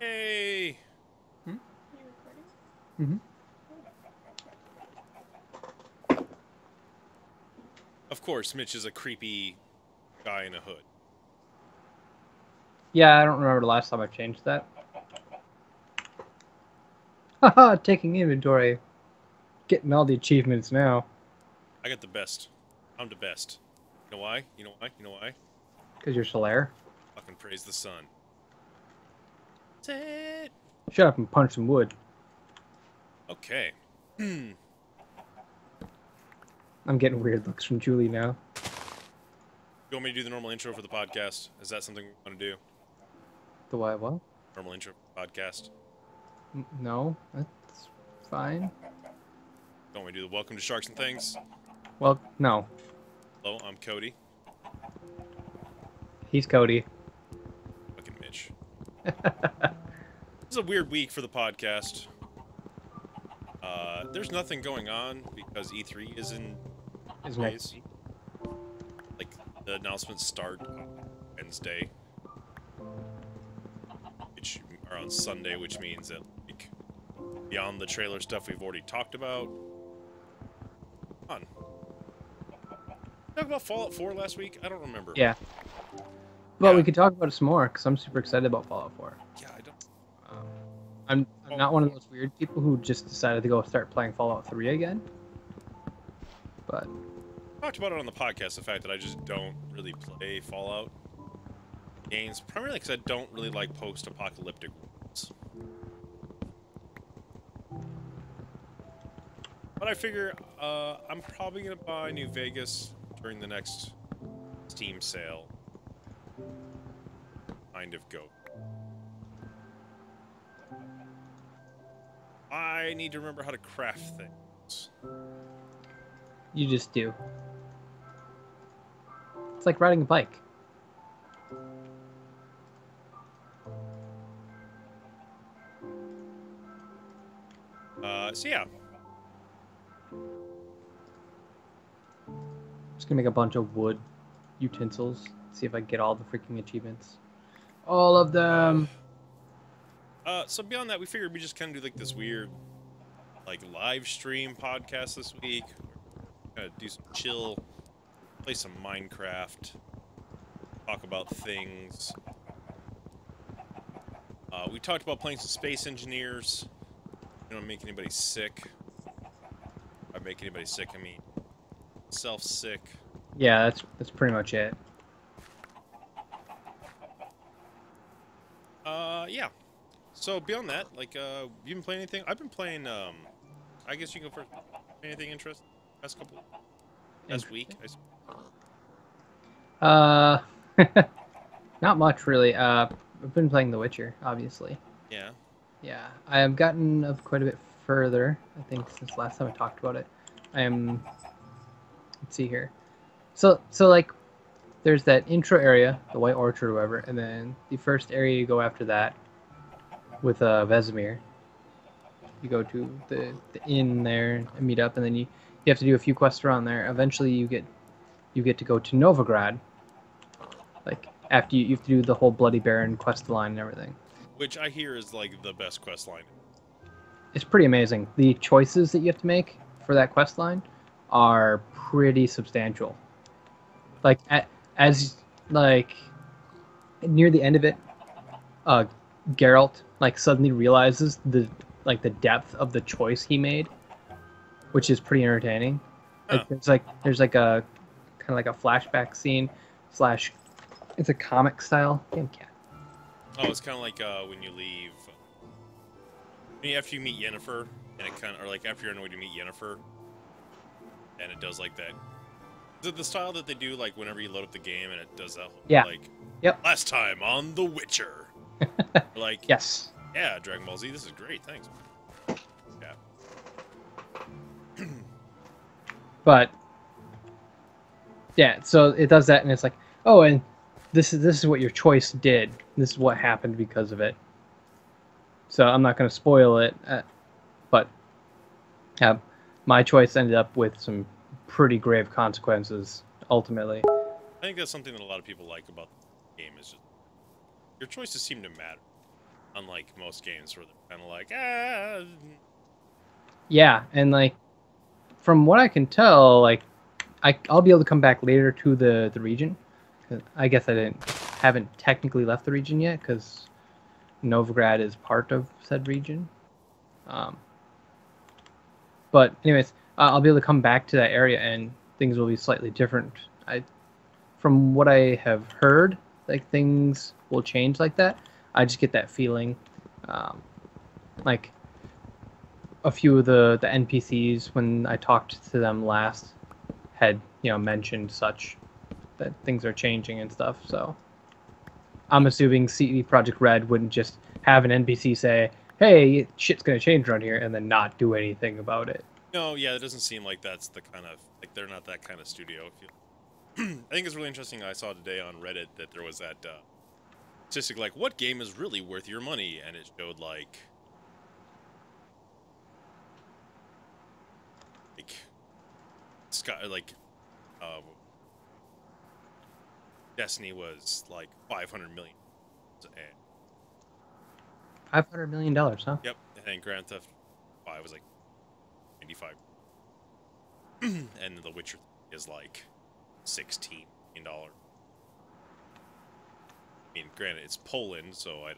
Yay! Hmm? Mm-hmm. Of course, Mitch is a creepy guy in a hood. Yeah, I don't remember the last time I changed that. Haha, taking inventory. Getting all the achievements now. I got the best. I'm the best. You know why? You know why? You know why? Because you're Solaire. Fucking praise the sun. That's it. Shut up and punch some wood. Okay. I'm getting weird looks from Julie now. You want me to do the normal intro for the podcast? Is that something we want to do? The what? Normal intro for the podcast? No, that's fine. Don't we do the welcome to Sharks and Things? Well, no. Hello, I'm Cody. He's Cody. Fucking Mitch. This is a weird week for the podcast. There's nothing going on because E3 is in Is days. Like, the announcements start on Wednesday. Which are on Sunday, which means that, like, beyond the trailer stuff we've already talked about. Talk about Fallout 4 last week? I don't remember. Yeah. Well, Yeah. we could talk about it some more because I'm super excited about Fallout 4. Yeah, I don't. I'm not one of those weird people who just decided to go start playing Fallout 3 again. But I talked about it on the podcast, the fact that I just don't really play Fallout games, primarily because I don't really like post-apocalyptic worlds. But I figure I'm probably going to buy New Vegas during the next Steam sale. Kind of go. I need to remember how to craft things. you just do. It's like riding a bike. So yeah. Just gonna make a bunch of wood utensils. See if I can get all the freaking achievements. All of them. So beyond that, we figured we just kind of do like this weird, like, live stream podcast this week. Kind of do some chill, play some Minecraft, talk about things. We talked about playing some Space Engineers. You don't make anybody sick. If I make anybody sick, I mean self-sick. Yeah, that's pretty much it. Yeah. So beyond that, like, you been playing anything? I've been playing, I guess you can go first. Anything interesting? Last week? Not much really. I've been playing The Witcher, obviously. Yeah. Yeah, I have gotten up quite a bit further, I think, since last time I talked about it. I am... Let's see here. So like, there's that intro area, the White Orchard or whatever, and then the first area you go after that with Vesemir. You go to the inn there and meet up, and then you have to do a few quests around there. Eventually you get to go to Novigrad. Like, after you have to do the whole Bloody Baron quest line and everything. Which I hear is, like, the best quest line. It's pretty amazing. The choices that you have to make for that quest line are pretty substantial. Like, as like near the end of it, Geralt like suddenly realizes the depth of the choice he made, which is pretty entertaining. Huh. Like, there's like a kind of like a flashback scene slash. It's a comic style. Damn cat. Oh, it's kind of like when you leave. After you meet Yennefer, and it kind of, or like after you're annoyed to meet Yennefer, and it does like that. Is it the style that they do, like, whenever you load up the game and it does that whole, Yeah. like, Yep. last time on The Witcher? Like, Yes. yeah, Dragon Ball Z, this is great, thanks. Yeah. But yeah, so it does that, and it's like, oh, and this is what your choice did. This is what happened because of it. So I'm not going to spoil it, but my choice ended up with some pretty grave consequences ultimately. I think that's something that a lot of people like about the game, is just your choices seem to matter. Unlike most games where they're kind of like, ah. Yeah, and like from what I can tell, like I'll be able to come back later to the region. 'Cause I guess haven't technically left the region yet because Novigrad is part of said region. Um, but anyways, I'll be able to come back to that area and things will be slightly different. From what I have heard, like things will change like that. I just get that feeling. Um, like a few of the NPCs when I talked to them last had mentioned such that things are changing and stuff. So I'm assuming CD Projekt Red wouldn't just have an NPC say, "Hey, shit's gonna change around here," and then not do anything about it. No, yeah, it doesn't seem like that's the kind of like they're not that kind of studio. I think it's really interesting. I saw today on Reddit that there was that statistic like, what game is really worth your money, and it showed like Sky uh, Destiny was like 500 million. And $500 million, huh? yep, and Grand Theft 5 was like 95, and The Witcher is like $16 million. I mean, granted, it's Poland, so like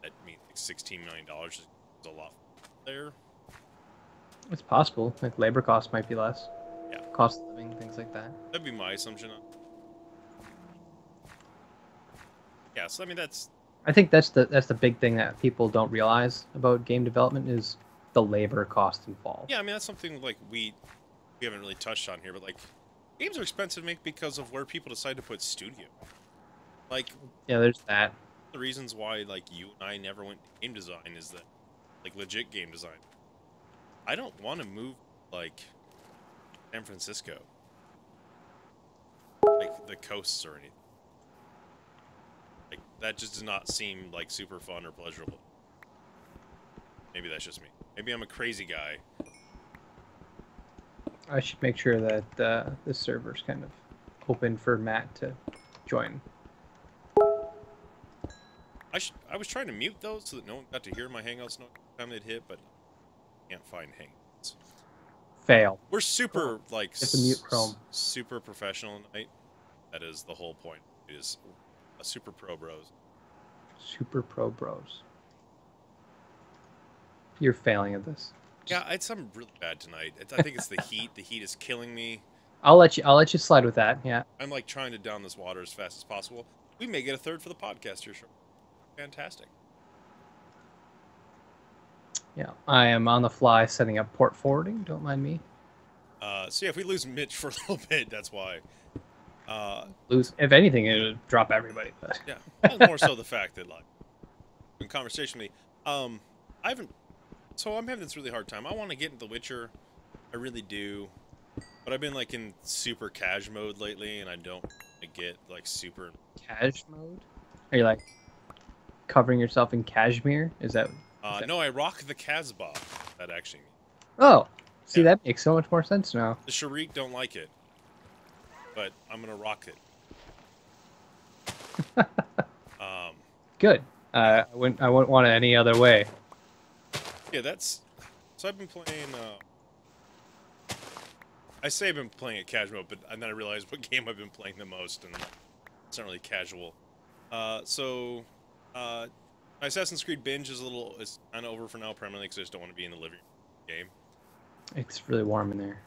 that means like $16 million is a lot there. It's possible. Like labor costs might be less. Yeah, Cost of living, things like that. that'd be my assumption. Yeah, so I mean I think that's the big thing that people don't realize about game development is the labor cost involved. yeah, I mean that's something like we haven't really touched on here, but like games are expensive to make because of where people decide to put studio. Like Yeah, there's that. the reasons why like you and I never went to game design is that like legit game design. I don't want to move like San Francisco, like the coasts or anything. Like that just does not seem like super fun or pleasurable. Maybe that's just me. Maybe I'm a crazy guy. I should make sure that this server's kind of open for Matt to join. I was trying to mute those so that no one got to hear my hangouts no time they'd hit, but can't find hangouts. Fail. We're super like It's a mute Chrome. super professional tonight. That is the whole point. It is a super pro bros. Super pro bros. You're failing at this. Yeah, I'm really bad tonight. I think it's the heat. The heat is killing me. I'll let you slide with that. Yeah. I'm like trying to down this water as fast as possible. We may get a third for the podcast here, sure. Fantastic. Yeah, I am on the fly setting up port forwarding. Don't mind me. So yeah, if we lose Mitch for a little bit, that's why. If anything, it would drop everybody. But. Yeah, well, more so the fact that like in conversation with me, I haven't. So I'm having this really hard time. I want to get into The Witcher, I really do, but I've been like in super cash mode lately, and I don't get like super Cash mode? Are you like covering yourself in cashmere? Is that? No, I rock the Casbah. That actually. Oh, see, Yeah. that makes so much more sense now. The Sharik don't like it, but I'm gonna rock it. Good. I wouldn't want it any other way. Yeah, that's. So I've been playing. I say I've been playing it casual, but then I realized what game I've been playing the most, and it's not really casual. My Assassin's Creed binge is kind of over for now, primarily because I just don't want to be in the living room game. It's really warm in there.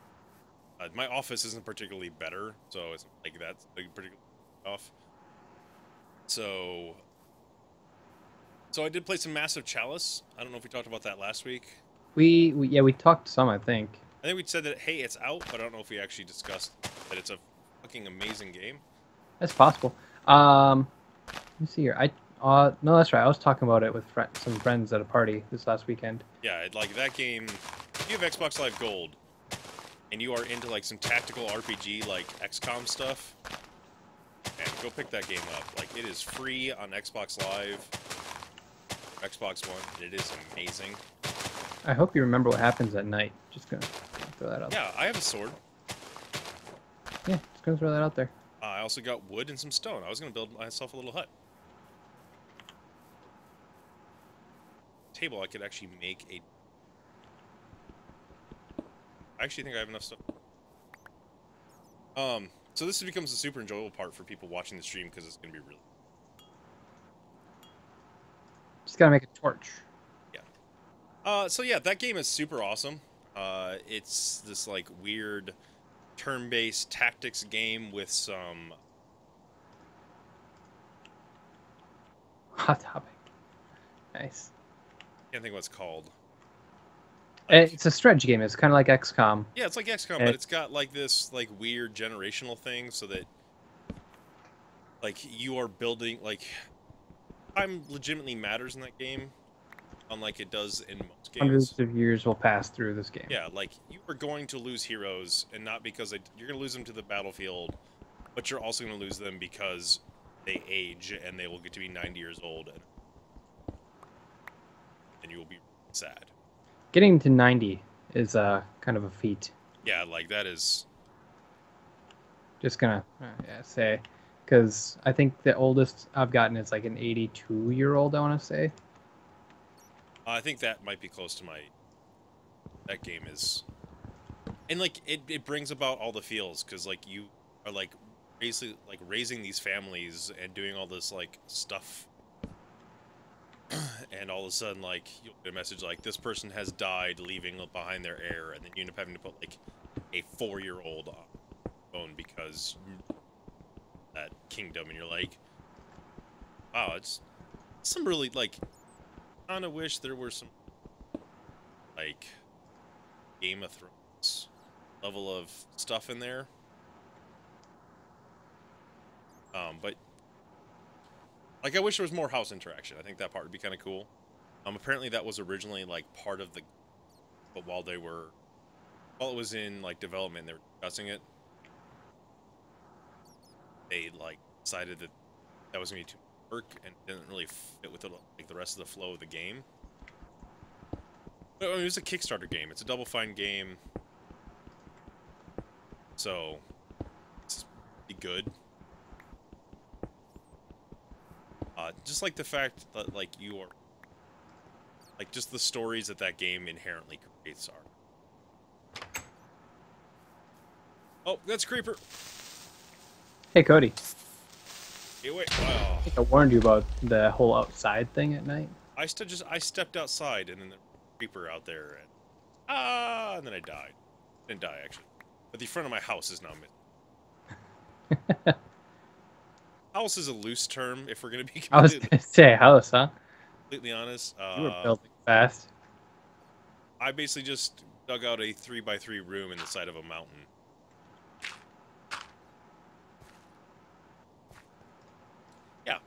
My office isn't particularly better, so it's not like that's like particularly off. So I did play some Massive Chalice. I don't know if we talked about that last week. We talked some, I think. I think we said that, hey, it's out, but I don't know if we actually discussed that it's a fucking amazing game. That's possible. Let me see here. No, that's right. I was talking about it with some friends at a party this last weekend. Yeah, like that game. If you have Xbox Live Gold, and you are into like some tactical RPG like XCOM stuff, and go pick that game up. Like it is free on Xbox Live, Xbox One, and it is amazing. I hope you remember what happens at night. Just gonna throw that out. Yeah, I have a sword. Yeah, just gonna throw that out there. I also got wood and some stone. I was gonna build myself a little hut. table, I could actually make a... I actually think I have enough stuff. So this becomes a super enjoyable part for people watching the stream because it's going to be really... Just gotta make a torch. Yeah. So yeah, that game is super awesome. It's this like weird turn-based tactics game with some... Hot topic. Nice. I can't think what it's called. It's a stretch game. It's kind of like XCOM. Yeah, it's like XCOM, but it's got like this like weird generational thing so that like you are building like time legitimately matters in that game, unlike it does in most games. Hundreds of years will pass through this game. Yeah, like you are going to lose heroes, and not because you're going to lose them to the battlefield, but you're also going to lose them because they age and they will get to be 90 years old, and you will be sad. Getting to 90 is kind of a feat. Yeah, like that is... Just gonna say, because I think the oldest I've gotten is like an 82-year-old, I want to say. I think that might be close to my... That game is... And like, it brings about all the feels, because like you are like basically like raising these families and doing all this like stuff. And all of a sudden, like, you'll get a message like, this person has died, leaving behind their heir, and then you end up having to put, like, a 4-year-old on the phone because that kingdom, and you're like, wow, it's some really, like, I kind of wish there were some, like, Game of Thrones level of stuff in there. But, like, I wish there was more house interaction. I think that part would be kind of cool. Apparently that was originally, like, part of the... But while it was in, like, development, they were discussing it. They, like, decided that that was going to be too much work and didn't really fit with, like, the rest of the flow of the game. But, I mean, it was a Kickstarter game. It's a Double Fine game. So, it's pretty good. Just like the fact that, like, you are... Like, just the stories that game inherently creates are... Oh, that's Creeper! Hey, Cody. Hey, wait. Oh. I think I warned you about the whole outside thing at night. I stepped outside, and then the Creeper out there, and... and then I died. Didn't die, actually. But the front of my house is now missing. House is a loose term, if we're gonna be I was gonna say house, huh? completely honest. You were building fast. I basically just dug out a 3x3 room in the side of a mountain. Yeah,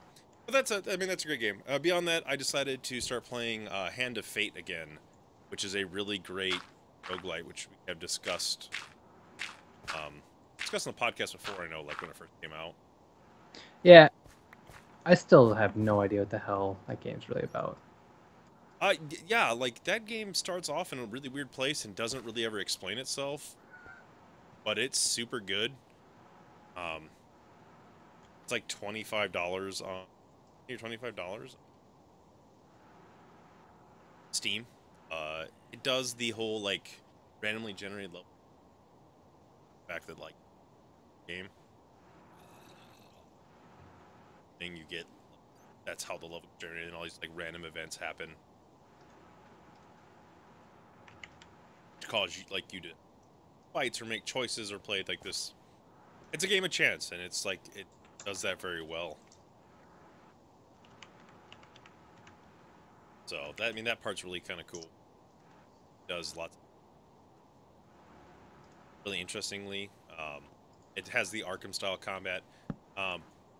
but that's a great game. Beyond that, I decided to start playing Hand of Fate again, which is a really great roguelite, which we have discussed on the podcast before. I know, like when it first came out. Yeah, I still have no idea what the hell that game's really about. Yeah, like that game starts off in a really weird place and doesn't really ever explain itself, but it's super good. It's like $25 on $25 Steam. It does the whole like randomly generated level fact that like game thing you get. That's how the level is generated, and all these like random events happen. To cause you like you to fights or make choices or play like this. It's a game of chance, and it's like it does that very well. So that that part's really kind of cool. It does lots. Really interestingly, it has the Arkham style combat.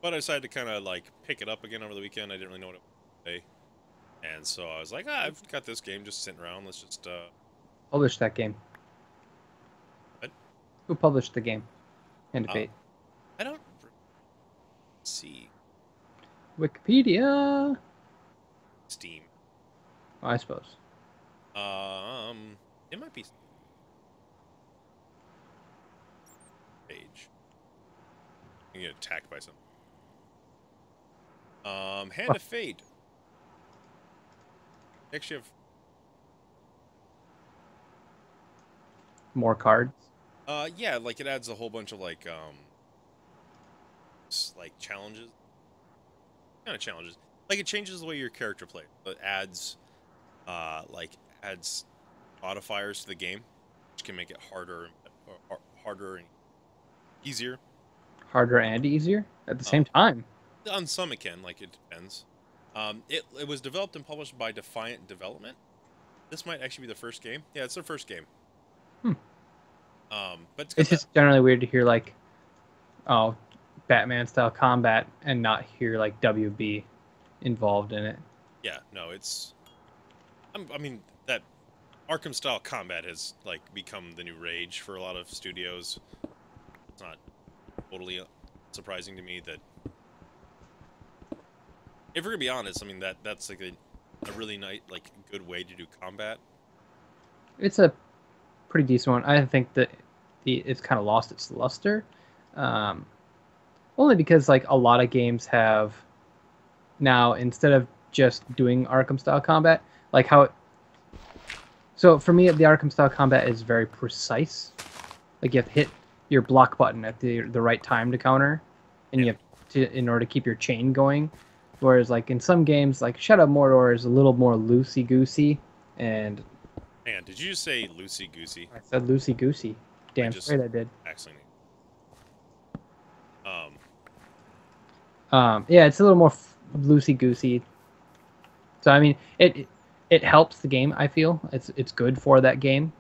But I decided to kind of like pick it up again over the weekend. I didn't really know what it was today. And so I was like, I've got this game just sitting around. Let's just Publish that game. What? Who published the game? Hand of Fate. I don't see. Wikipedia. Steam. Oh, I suppose. It might be page. You get attacked by something. Hand of Fate. They actually have More cards. yeah, like it adds a whole bunch of like challenges, kind of challenges. Like it changes the way your character plays. It adds like adds modifiers to the game, which can make it harder and easier. Harder and easier at the same Um, time. on some it can, like it depends. It was developed and published by Defiant Development. This might actually be the first game. Yeah, it's their first game. Hmm. But it's got It's that. just generally weird to hear like, oh, Batman style combat and not hear like WB involved in it. Yeah, no, it's. I mean that Arkham style combat has like become the new rage for a lot of studios. It's not totally surprising to me that if we're gonna be honest, I mean that's like a really nice like good way to do combat. It's a pretty decent one. I think that it's kind of lost its luster, um, only because like a lot of games have now instead of just doing Arkham style combat, like how it. So for me, the Arkham style combat is very precise. Like you have to hit your block button at the right time to counter, and Yeah. you have to in order to keep your chain going. Whereas like in some games, like Shadow of Mordor is a little more loosey goosey, and Man, did you just say loosey goosey? I said loosey goosey. I Damn just straight I did. accidentally. Yeah, it's a little more loosey goosey. So I mean, it helps the game. I feel it's good for that game.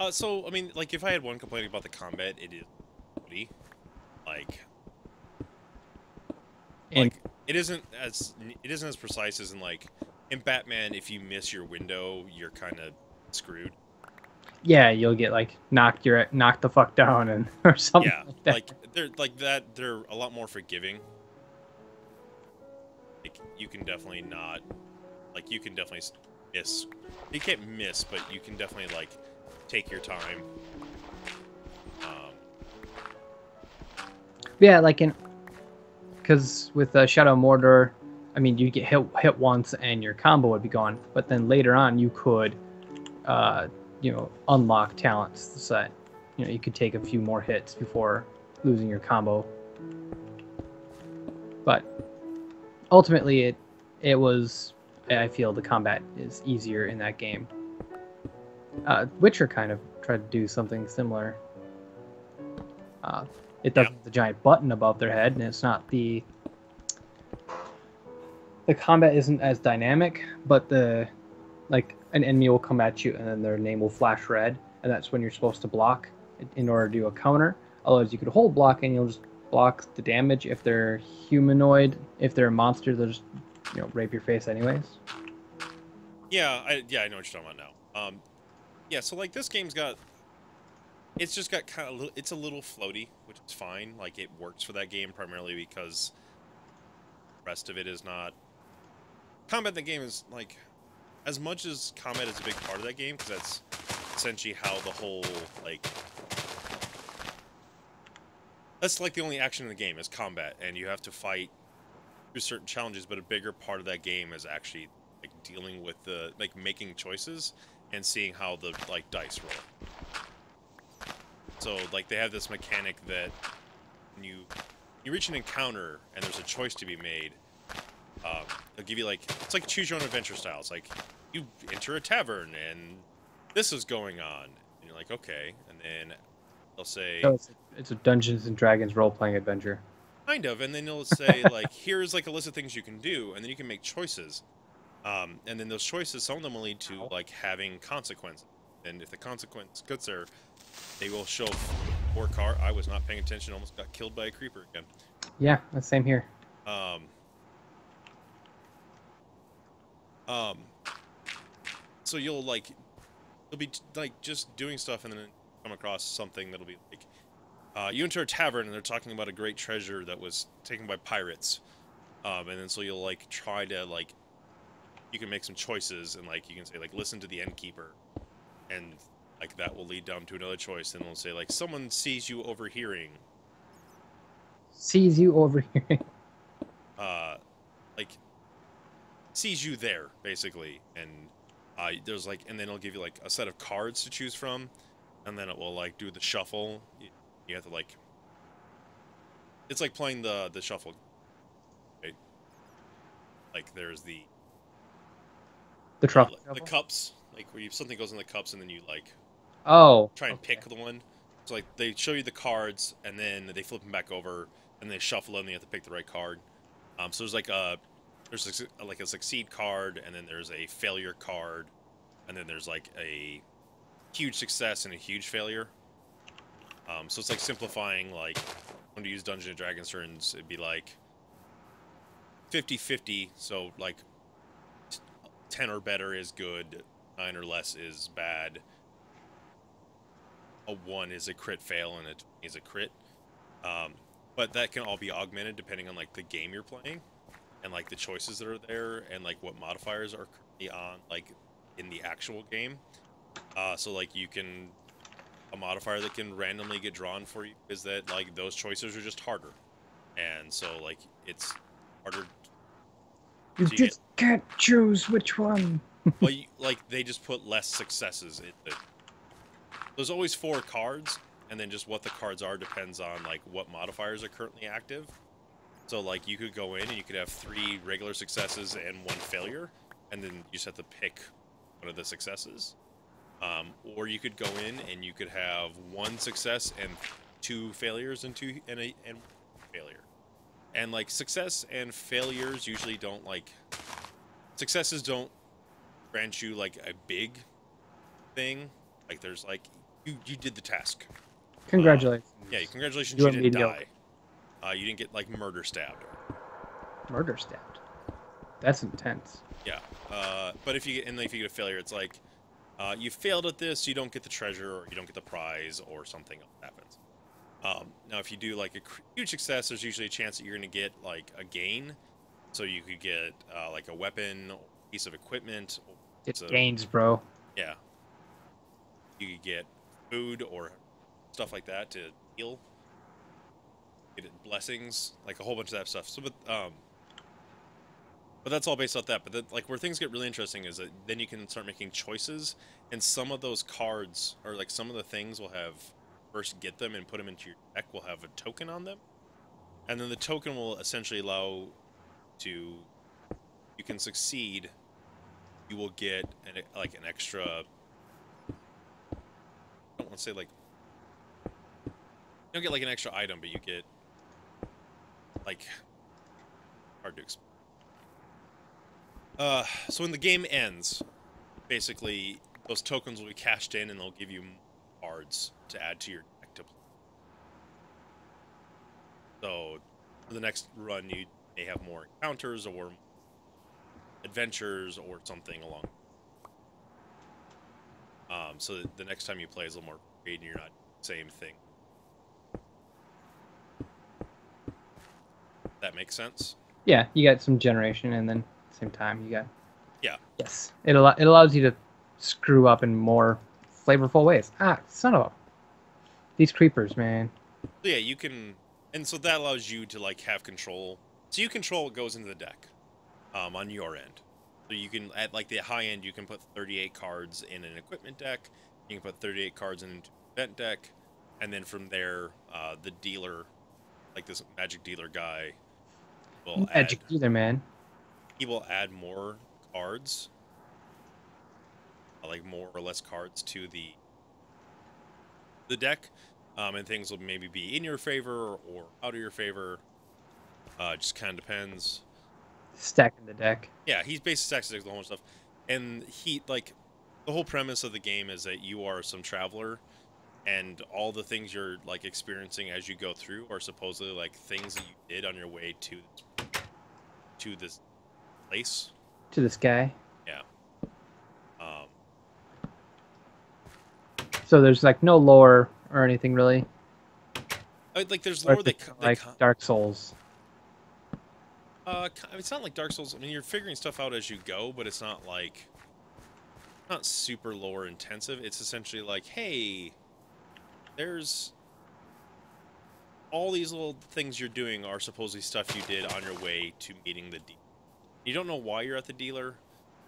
So I mean, like if I had one complaint about the combat, it is floaty. Like, And it isn't as precise as in Batman. If you miss your window, you're kind of screwed. yeah, you'll get like knocked the fuck down and or something Yeah, like that. like they're like that. They're a lot more forgiving. Like you can definitely not, like you can definitely miss. You can't miss, but you can definitely like take your time. Um, Yeah, like in because with Shadow of Mordor, I mean, you get hit once and your combo would be gone. But then later on, you could, uh, unlock talents that you could take a few more hits before losing your combo. But ultimately, it was. I feel the combat is easier in that game. Witcher kind of tried to do something similar. It doesn't have the giant button above their head, and it's not the combat isn't as dynamic, but like an enemy will come at you and then their name will flash red, and that's when you're supposed to block in order to do a counter. Otherwise, you could hold block and you'll just block the damage. If they're humanoid, if they're a monster, they'll just rape your face anyways. yeah, I know what you're talking about now. Yeah, so like this game's got, it's just got kind of, it's a little floaty, which is fine. Like it works for that game primarily because the rest of it is not. Combat in the game is like, as much as combat is a big part of that game, because that's essentially how the whole like. That's like the only action in the game is combat, and you have to fight through certain challenges. But a bigger part of that game is actually like dealing with the like making choices and seeing how the like dice roll. So like they have this mechanic that when you reach an encounter and there's a choice to be made, they'll give you like it's like choose your own adventure style. It's like you enter a tavern and this is going on, and you're like okay, and then they'll say So it's a Dungeons and Dragons role playing adventure. kind of, and then they'll say like here's like a list of things you can do, and then you can make choices. And then those choices, some of them will lead to like having consequences. And if the consequence gets there, they will show poor car. I was not paying attention, almost got killed by a creeper again. Yeah, the same here. Um, um, so you'll be like just doing stuff and then come across something that'll be like, you enter a tavern and they're talking about a great treasure that was taken by pirates. And then so you'll like try to like, you can make some choices and like you can say like listen to the innkeeper, and like that will lead down to another choice, and they'll say like someone sees you overhearing. Sees you over here. Like sees you there basically, and there's like, and then it'll give you like a set of cards to choose from, and then it will like do the shuffle. You have to like, it's like playing the shuffle. Right? Like there's the truffle the shuffle? cups, like where something goes in the cups, and then you like Oh, try and okay. pick the one. So like they show you the cards, and then they flip them back over, and they shuffle them, and you have to pick the right card. So there's like a succeed card, and then there's a failure card, and then there's like a huge success and a huge failure. So it's like simplifying, like when you use Dungeons and Dragons turns, it'd be like 50-50. So like 10 or better is good, 9 or less is bad. A 1 is a crit fail, and a 20 is a crit. But that can all be augmented depending on like the game you're playing, and like the choices that are there, and like what modifiers are currently on like in the actual game. So like a modifier that can randomly get drawn for you is that like those choices are just harder, and so like it's harder. You So you get, just can't choose which one. well, like they just put less successes in it. There's always 4 cards, and then just what the cards are depends on like what modifiers are currently active. So like you could go in and you could have 3 regular successes and 1 failure, and then you just have to pick one of the successes. Or you could go in and you could have 1 success and 2 failures and 1 failure. And like success and failures usually don't like, successes don't grant you like a big thing. Like there's like you did the task. Congratulations. Yeah, congratulations, You you didn't mediocre. die. You didn't get like murder stabbed. Murder stabbed. That's intense. Yeah. But if you get a failure, it's like you failed at this, you don't get the treasure, or you don't get the prize, or something else happens. Now, if you do like a huge success, there's usually a chance that you're going to get like a gain. So you could get like a weapon, or a piece of equipment. It's gains, bro. Yeah. You could get food or stuff like that to heal. Get blessings, like a whole bunch of that stuff. So, but that's all based off that. But then, like where things get really interesting is that then you can start making choices, and some of those cards, or like some of the things, will have first get them and put them into your deck will have a token on them, and then the token will essentially allow to, you can succeed, you will get like an extra. I don't want to say like you don't get like an extra item, but you get like hard to explain. So when the game ends, basically those tokens will be cashed in, and they'll give you cards to add to your deck to play. So for the next run, you may have more encounters or adventures or something along. So that the next time you play is a little more varied, and you're not the same thing. That makes sense? Yeah, you got some generation, and then at the same time you got. Yeah. Yes, it allows you to screw up in more flavorful ways. Ah, son of a. These creepers, man. So yeah, you can, and so that allows you to like have control. So you control what goes into the deck, on your end. So you can, at like the high end, you can put 38 cards in an equipment deck. You can put 38 cards in an event deck, and then from there, the dealer, like this magic dealer guy, will Magic add. dealer, man. He will add more cards, like more or less cards to the deck, and things will maybe be in your favor or out of your favor. Just kind of depends. Stacking the deck. Yeah, he's basically stacks the whole stuff, and he like the whole premise of the game is that you are some traveler, and all the things you're like experiencing as you go through are supposedly like things that you did on your way to this place. To this guy. Yeah. So there's like no lore or anything really. Like there's Or lore it's like Dark Souls. It's not like Dark Souls. I mean, you're figuring stuff out as you go, but it's not like not super lore intensive. It's essentially like, hey, there's all these little things you're doing are supposedly stuff you did on your way to meeting the demon. You don't know why you're at the dealer.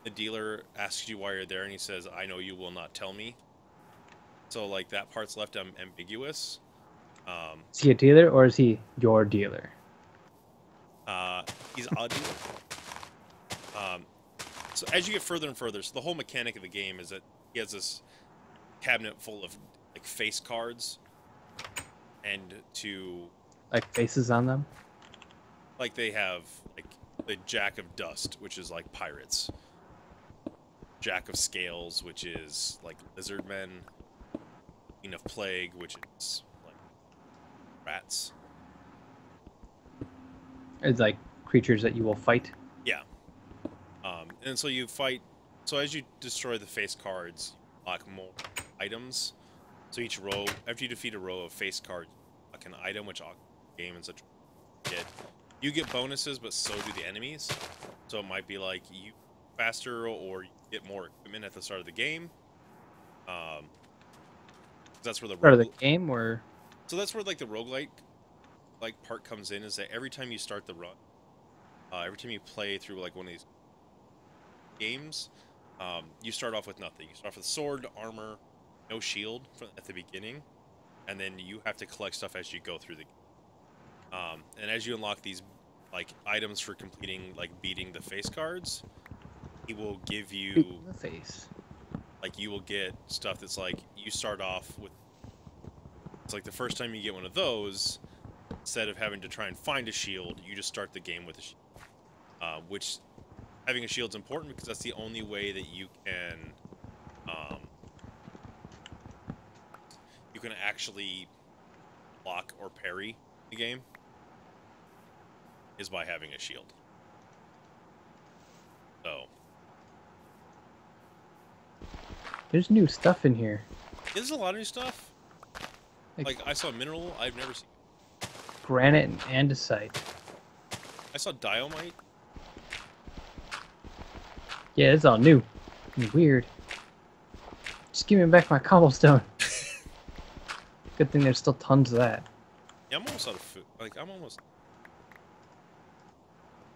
The dealer asks you why you're there, and he says, "I know you will not tell me." So like that part's left ambiguous. Is he a dealer or is he your dealer? He's a dealer. So as you get further and further, so the whole mechanic of the game is that he has this cabinet full of like face cards, and to Like faces on them? like they have like the Jack of Dust, which is like pirates, Jack of Scales, which is like lizard men, Queen of Plague, which is like rats. It's like creatures that you will fight. Yeah. And so you fight. So as you destroy the face cards, you unlock more items. So each row, after you defeat a row of face cards, like an item, which game and such get. You get bonuses, but so do the enemies. So it might be like you faster, or you get more equipment at the start of the game. That's where the Part of the game, or so that's where like the roguelike like part comes in. Is that every time you start the run, every time you play through like one of these games, you start off with nothing. You start off with sword, armor, no shield at the beginning, and then you have to collect stuff as you go through the game. And as you unlock these like items for completing like beating the face cards, he will give you the face. like you will get stuff that's like you start off with. It's like the first time you get one of those, instead of having to try and find a shield, you just start the game with a shield, which having a shield's important because that's the only way that you can actually block or parry the game is by having a shield. So There's new stuff in here. there's a lot of new stuff. Like I saw mineral I've never seen. Granite and andesite. I saw diomite. Yeah, it's all new. And weird. Just give me back my cobblestone. Good thing there's still tons of that. Yeah, I'm almost out of food. Like I'm almost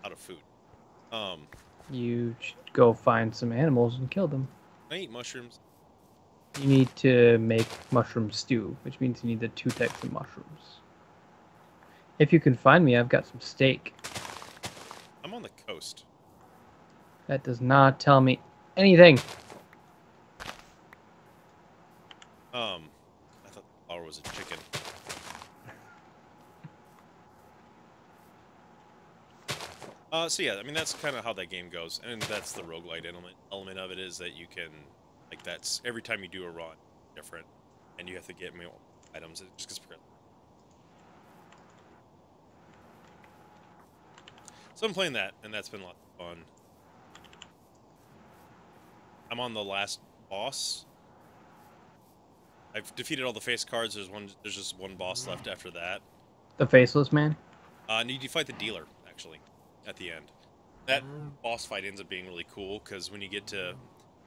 out of food. You should go find some animals and kill them. I eat mushrooms. You need to make mushroom stew, which means you need the 2 types of mushrooms. If you can find me, I've got some steak. I'm on the coast. That does not tell me anything. I thought the flower was a chicken. So yeah, I mean that's kind of how that game goes, and that's the roguelite element of it is that you can, like that's every time you do a run, different, and you have to get more items. It just gets progressive. So I'm playing that, and that's been a lot of fun. I'm on the last boss. I've defeated all the face cards. There's just one boss left after that. The faceless man? And you fight the dealer, actually, at the end. That boss fight ends up being really cool, because when you get to...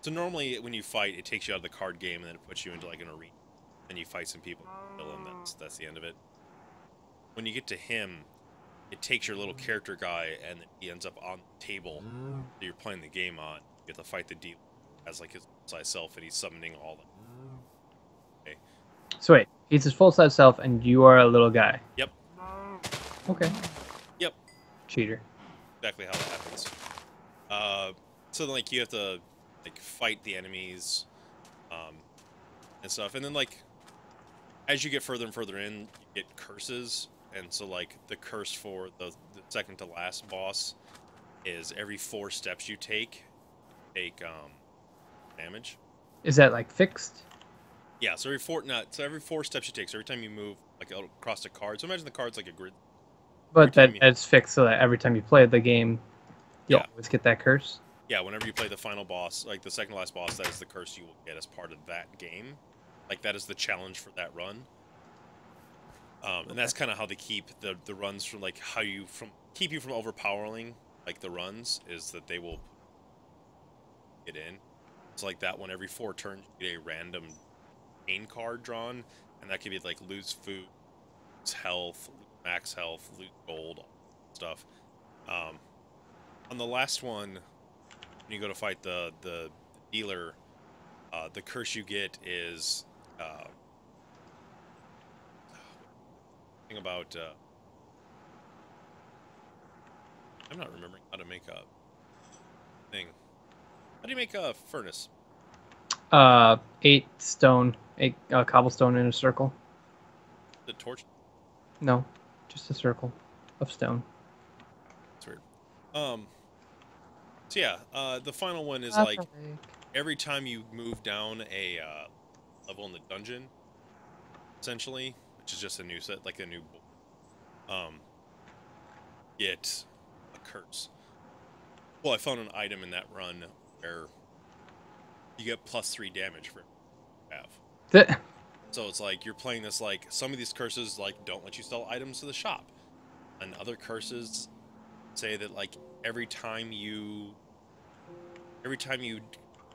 So normally, when you fight, it takes you out of the card game, and then it puts you into, like, an arena. And you fight some people, kill them, that's the end of it. When you get to him, it takes your little character guy, and he ends up on the table that you're playing the game on. You have to fight the dealer as, like, his full-size self, and he's summoning all the... Okay. So wait, he's his full-size self, and you are a little guy? Yep. Okay. Yep. Cheater. Exactly how that happens. So then, like, you have to, like, fight the enemies, and stuff. And then, like, as you get further and further in, you get curses. And so, like, the curse for the second to last boss is every 4 steps you take damage. Is that, like, fixed? Yeah, so every 4 steps you take, so every time you move, like, across a card. So imagine the card's like a grid. But that's fixed so that every time you play the game, you'll always get that curse? Yeah, whenever you play the final boss, like the second to last boss, that is the curse you will get as part of that game. Like, that is the challenge for that run. And that's kind of how they keep the runs from, like, keep you from overpowering, like, the runs, is that they will get in. It's like that one, every 4 turns, you get a random pain card drawn, and that could be, like, lose food, lose health, max health, lose gold, all that stuff. on the last one, when you go to fight the dealer, the curse you get is thing about I'm not remembering how to make a thing. How do you make a furnace? 8 stone, 8 cobblestone in a circle. The torch? No, just a circle of stone. It's weird. So yeah, the final one is That's like okay. every time you move down a level in the dungeon, essentially, which is just a new set, like a new, get a curse. Well, I found an item in that run where you get +3 damage for have. So it's like you're playing this like some of these curses like don't let you sell items to the shop, and other curses say that like every time you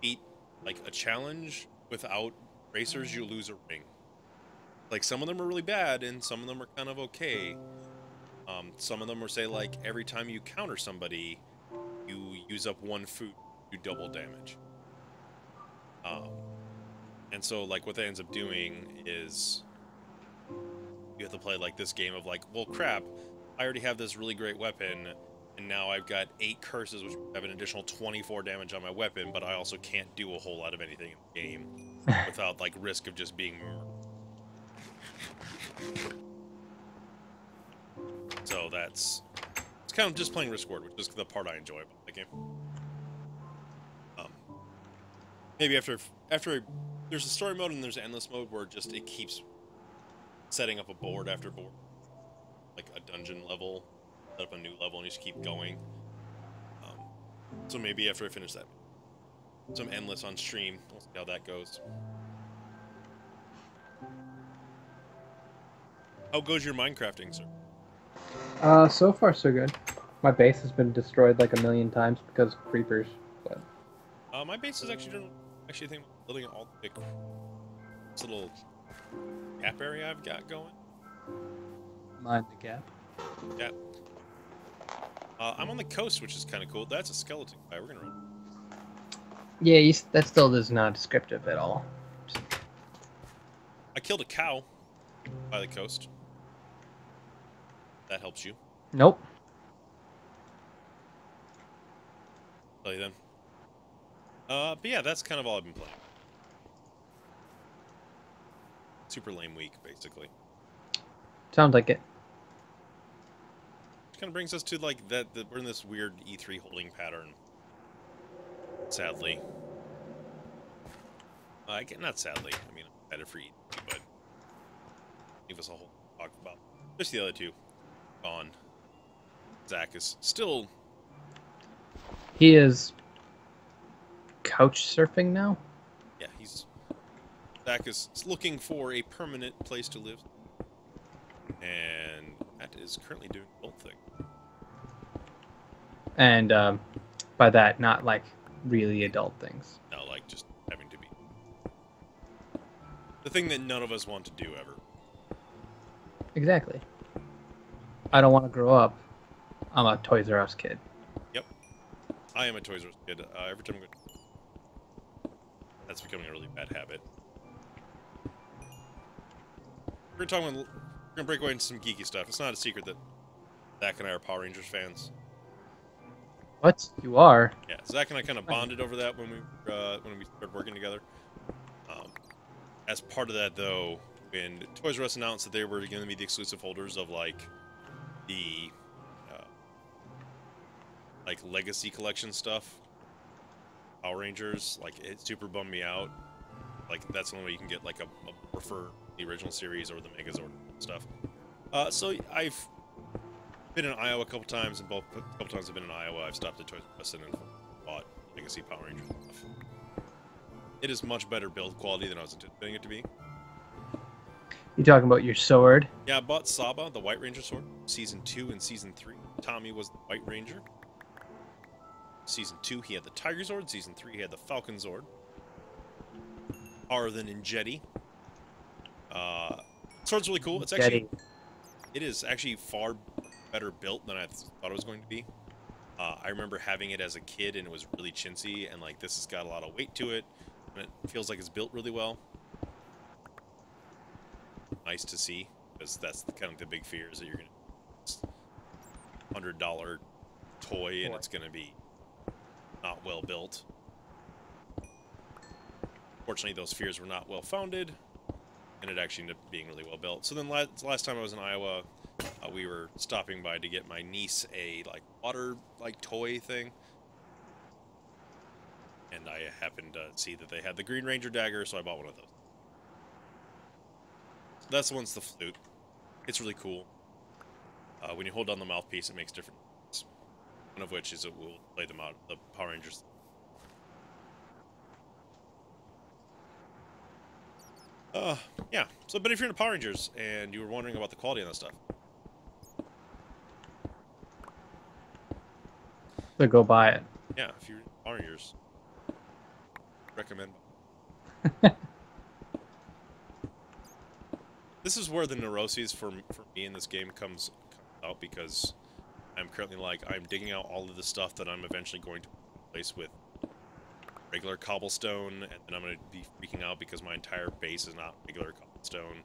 beat like a challenge without racers, you lose a ring. Like some of them are really bad and some of them are kind of okay. Some of them will say like every time you counter somebody, you use up 1 food, you double damage. And so like what that ends up doing is you have to play like this game of like, well, crap, I already have this really great weapon, and now I've got 8 curses, which have an additional 24 damage on my weapon, but I also can't do a whole lot of anything in the game without like risk of just being. So it's kind of just playing Risk Ward, which is the part I enjoy about the game. Maybe after there's a story mode and there's an endless mode where just it keeps setting up a board after board, like a dungeon level, set up a new level, and you just keep going. So maybe after I finish that, some endless on stream, we'll see how that goes. How goes your Minecrafting, sir? So far so good. My base has been destroyed like a million times because of creepers. But My base is actually doing. Actually, I think I'm building all the big, this little gap area I've got going. mind the gap. Yeah. I'm on the coast, which is kind of cool. That's a skeleton guy. We're gonna run. Yeah, that still is not descriptive at all. I killed a cow by the coast. That helps you. Nope. Tell you then. But yeah, that's kind of all I've been playing. Super lame week, basically. Sounds like it. Which kind of brings us to like that we're in this weird E3 holding pattern. Sadly. Not sadly. I mean, I'm excited for E3, but leave us a whole talk about. Just the other two. Gone. Zach is still. He is couch surfing now. Yeah, Zach is looking for a permanent place to live, and that is currently doing the whole thing. And by that, not like really adult things. No, like just having to be the thing that none of us want to do ever. Exactly. I don't want to grow up. I'm a Toys R Us kid. Yep. I am a Toys R Us kid. Every time that's becoming a really bad habit. We're gonna break away into some geeky stuff. It's not a secret that Zach and I are Power Rangers fans. What? You are? Yeah, Zach and I kind of bonded over that when we started working together. As part of that, though, when Toys R Us announced that they were going to be the exclusive holders of like the like Legacy Collection stuff, Power Rangers, like it super bummed me out. Like that's the only way you can get like a prefer the original series or the Megazord stuff. So I've been in Iowa a couple times, and a couple times I've been in Iowa, I've stopped at Toys R Us and bought Legacy Power Rangers stuff. It is much better build quality than I was anticipating it to be. You talking about your sword? Yeah, I bought Saba, the White Ranger sword, Season 2 and Season 3. Tommy was the White Ranger. Season 2, he had the Tiger Zord. Season 3, he had the Falcon Zord. Power than in Jetty. Sword's really cool. It is actually far better built than I thought it was going to be. I remember having it as a kid, and it was really chintzy, and like this has got a lot of weight to it, and it feels like it's built really well. Nice to see, because that's kind of the big fear is that you're gonna $100 toy and it's gonna be not well built. Fortunately, those fears were not well founded, and it actually ended up being really well built. So then last time I was in Iowa, we were stopping by to get my niece a like water like toy thing, and I happened to see that they had the Green Ranger dagger, so I bought one of those. That's the one's the flute. It's really cool. When you hold down the mouthpiece, it makes different notes. One of which is it will play them out the Power Rangers. Yeah. So, but if you're into Power Rangers and you were wondering about the quality on that stuff, So go buy it. yeah, if you're into Power Rangers, recommend. This is where the neuroses for me in this game comes out, because I'm currently like I'm digging out all of the stuff that I'm eventually going to replace with regular cobblestone, and then I'm going to be freaking out because my entire base is not regular cobblestone.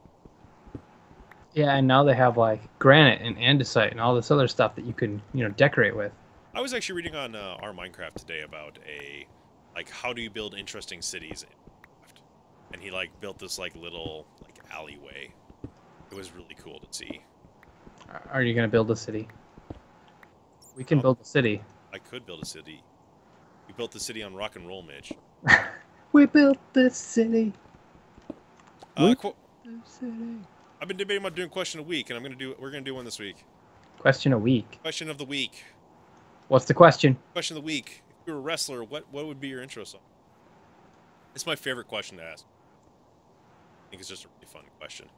Yeah, and now they have like granite and andesite and all this other stuff that you can, decorate with. I was actually reading on our Minecraft today about how do you build interesting cities in Minecraft, and he like built this like little like alleyway. It was really cool to see. Are you gonna build a city? We can build a city. I could build a city. We built the city on rock and roll, Mitch. We built this city. We built this city. I've been debating about doing question a week, and we're gonna do one this week. Question a week. Question of the week. What's the question? Question of the week. If you were a wrestler, what would be your intro song? It's my favorite question to ask. I think it's just a really fun question.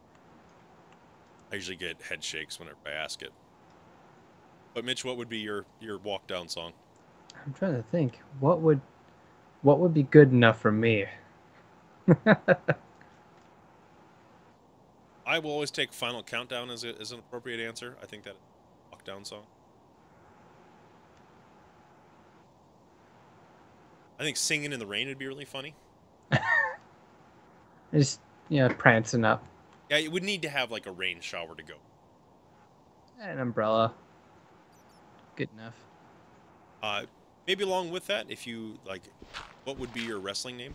I usually get head shakes whenever I ask it. But Mitch, what would be your walk down song? I'm trying to think. What would be good enough for me? I will always take Final Countdown as an appropriate answer. I think that walk down song. I think Singing in the Rain would be really funny. Just prancing up. Yeah, it would need to have like a rain shower to go. An umbrella. Good enough. Maybe along with that, if you like, what would be your wrestling name?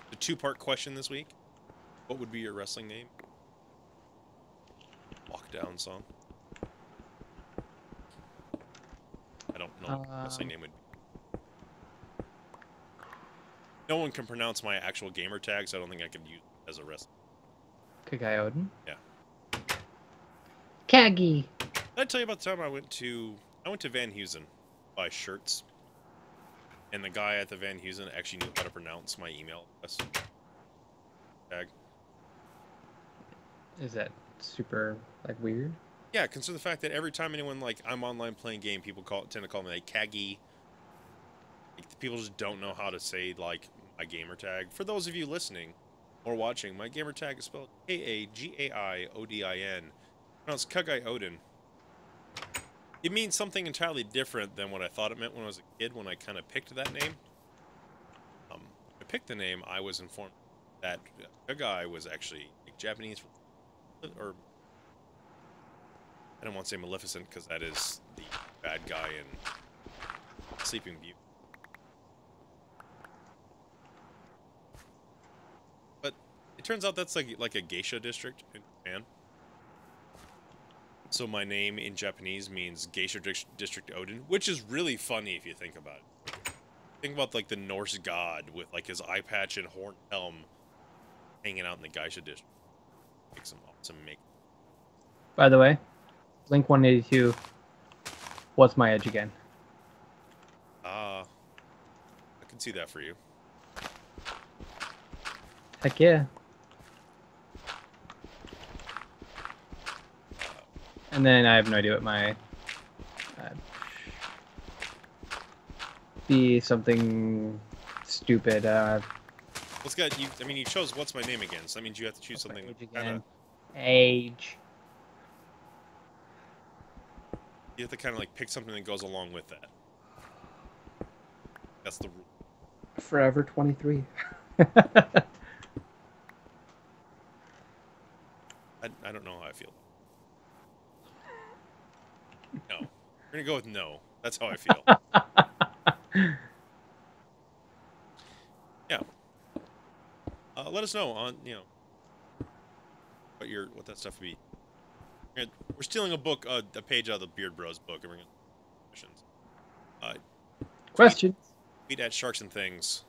The two-part question this week. What would be your wrestling name? Walk down song. I don't know what the wrestling name would be. No one can pronounce my actual gamer tag, so I don't think I could use it as a wrestler. Kagai Odin? Yeah. Kagi! Did I tell you about the time I went to Van Heusen to buy shirts? And the guy at the Van Heusen actually knew how to pronounce my email address tag. Is that super, weird? Yeah, consider the fact that every time anyone, I'm online playing game, people tend to call me, Kagi. People just don't know how to say, my gamer tag. For those of you listening or watching, my gamer tag is spelled Kagaiodin. Pronounced Kagai Odin. It means something entirely different than what I thought it meant when I was a kid, when I kind of picked that name. I picked the name, I was informed that Kagai was actually Japanese, or I don't want to say Maleficent, because that is the bad guy in Sleeping Beauty. But it turns out that's like a geisha district in Japan. So my name in Japanese means Geisha District Odin, which is really funny if you think about it. Think about the Norse god with his eye patch and horn helm hanging out in the Geisha District. Make some awesome make. By the way, Blink 182. What's my edge again? I can see that for you. Heck yeah. And then I have no idea what my be something stupid. What's got you? I mean, you chose "What's My Name" again, so that means you have to choose something. Age. You have to kind of like pick something that goes along with that. That's the rule. Forever 23. I don't know how I feel. No. We're gonna go with no. That's how I feel. Yeah. Let us know on what that stuff would be. We're stealing a book, a page out of the Beard Bros book, and we're gonna questions. Uh, tweet, Question. tweet at Sharks and Things.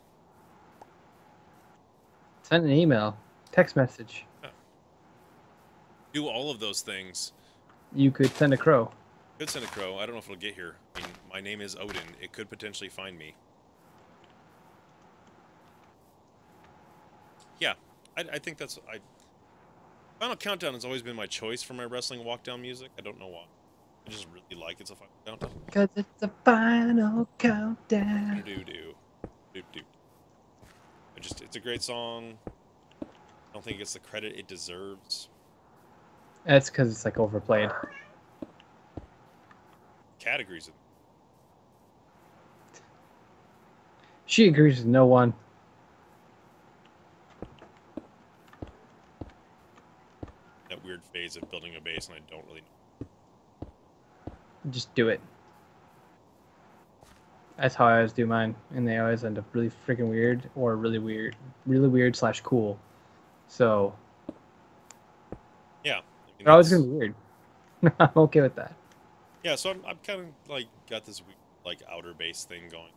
Send an email. Text message. Yeah. Do all of those things. You could send a crow. Could send a crow. I don't know if it'll get here. I mean, my name is Odin. It could potentially find me. Yeah, I think that's Final Countdown has always been my choice for my wrestling walk down music. I don't know why. I just really like it's a Final Countdown. Cause it's a final countdown. Do. It's a great song. I don't think it gets the credit it deserves. That's because it's like overplayed. Categories. She agrees with no one. That weird phase of building a base, and I don't really know. Just do it. That's how I always do mine, and they always end up really freaking weird or really weird / cool. So Yeah, they're always gonna be weird. I'm okay with that. Yeah, so I'm kind of like got this weird, like outer base thing going,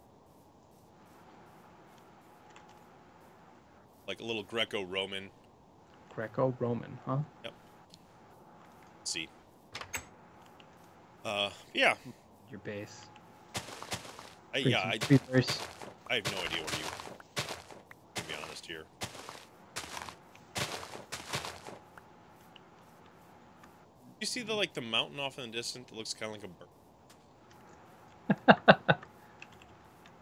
like a little Greco-Roman. Greco-Roman, huh? Yep. Let's see. Yeah. Your base. I have no idea where you. To be honest here. You see the mountain off in the distance that looks kind of like a bird.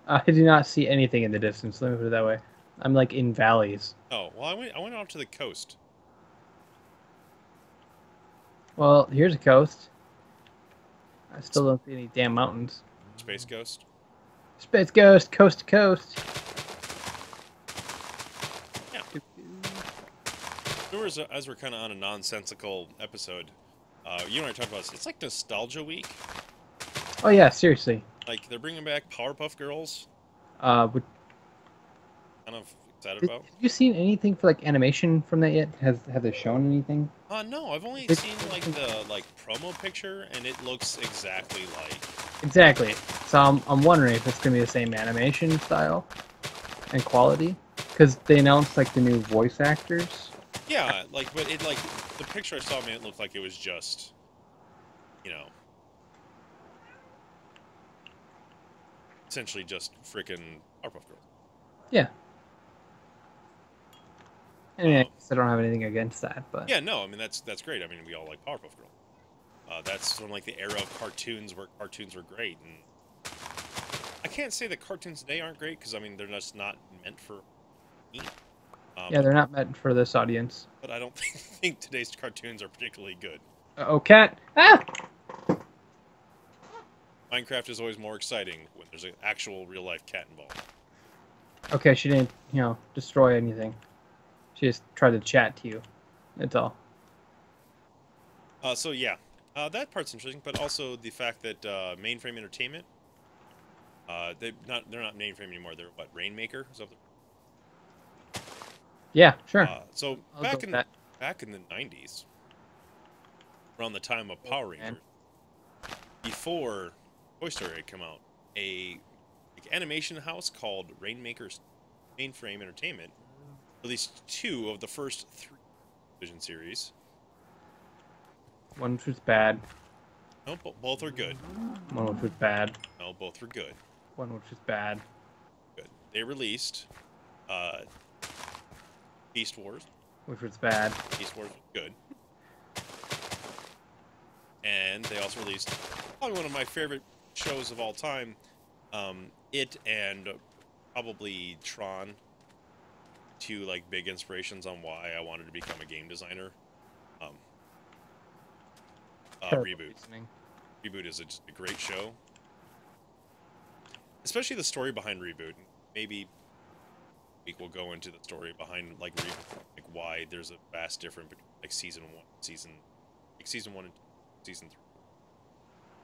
I do not see anything in the distance. Let me put it that way. I'm like in valleys. Oh well, I went off to the coast. Well, here's a coast. I still don't see any damn mountains. Space Ghost. Space Ghost, coast to coast. Yeah. So as we're kind of on a nonsensical episode, you know what I talked about? It's like Nostalgia Week. Oh yeah, seriously. Like they're bringing back Powerpuff Girls. Would Kind of excited about. Have you seen anything for like animation from that yet? Have they shown anything? No, I've only seen like the promo picture, and it looks exactly like. Exactly. So I'm wondering if it's gonna be the same animation style and quality, because they announced like the new voice actors. Yeah, but it the picture I saw, man, it looked like it was just, essentially just freaking Powerpuff Girls. Yeah. I mean, I guess I don't have anything against that, but yeah, no, I mean that's great. I mean, we all like Powerpuff Girls. That's from like the era of cartoons where cartoons were great, and I can't say that cartoons today aren't great because I mean they're just not meant for me. Yeah, they're not meant for this audience. But I don't think today's cartoons are particularly good. Oh, cat! Ah! Minecraft is always more exciting when there's an actual real-life cat involved. Okay, she didn't, destroy anything. She just tried to chat to you. That's all. So yeah, that part's interesting, but also the fact that Mainframe Entertainment, they're not Mainframe anymore. They're what, Rainmaker? Is that yeah, sure. So back in the 90s, around the time of Power Rangers, before Toy Story had come out, a animation house called Rainmaker's Mainframe Entertainment released 2 of the first 3 television series. One which was bad. No, both are good. One which was bad. No, both were good. One which was bad. Good. They released Beast Wars. Which was bad. Beast Wars was good. And they also released probably one of my favorite shows of all time, it and probably Tron, 2 big inspirations on why I wanted to become a game designer. ReBoot. ReBoot is just a great show, especially the story behind ReBoot. Maybe week we'll go into the story behind like ReBoot, like why there's a vast difference between like season 1 and season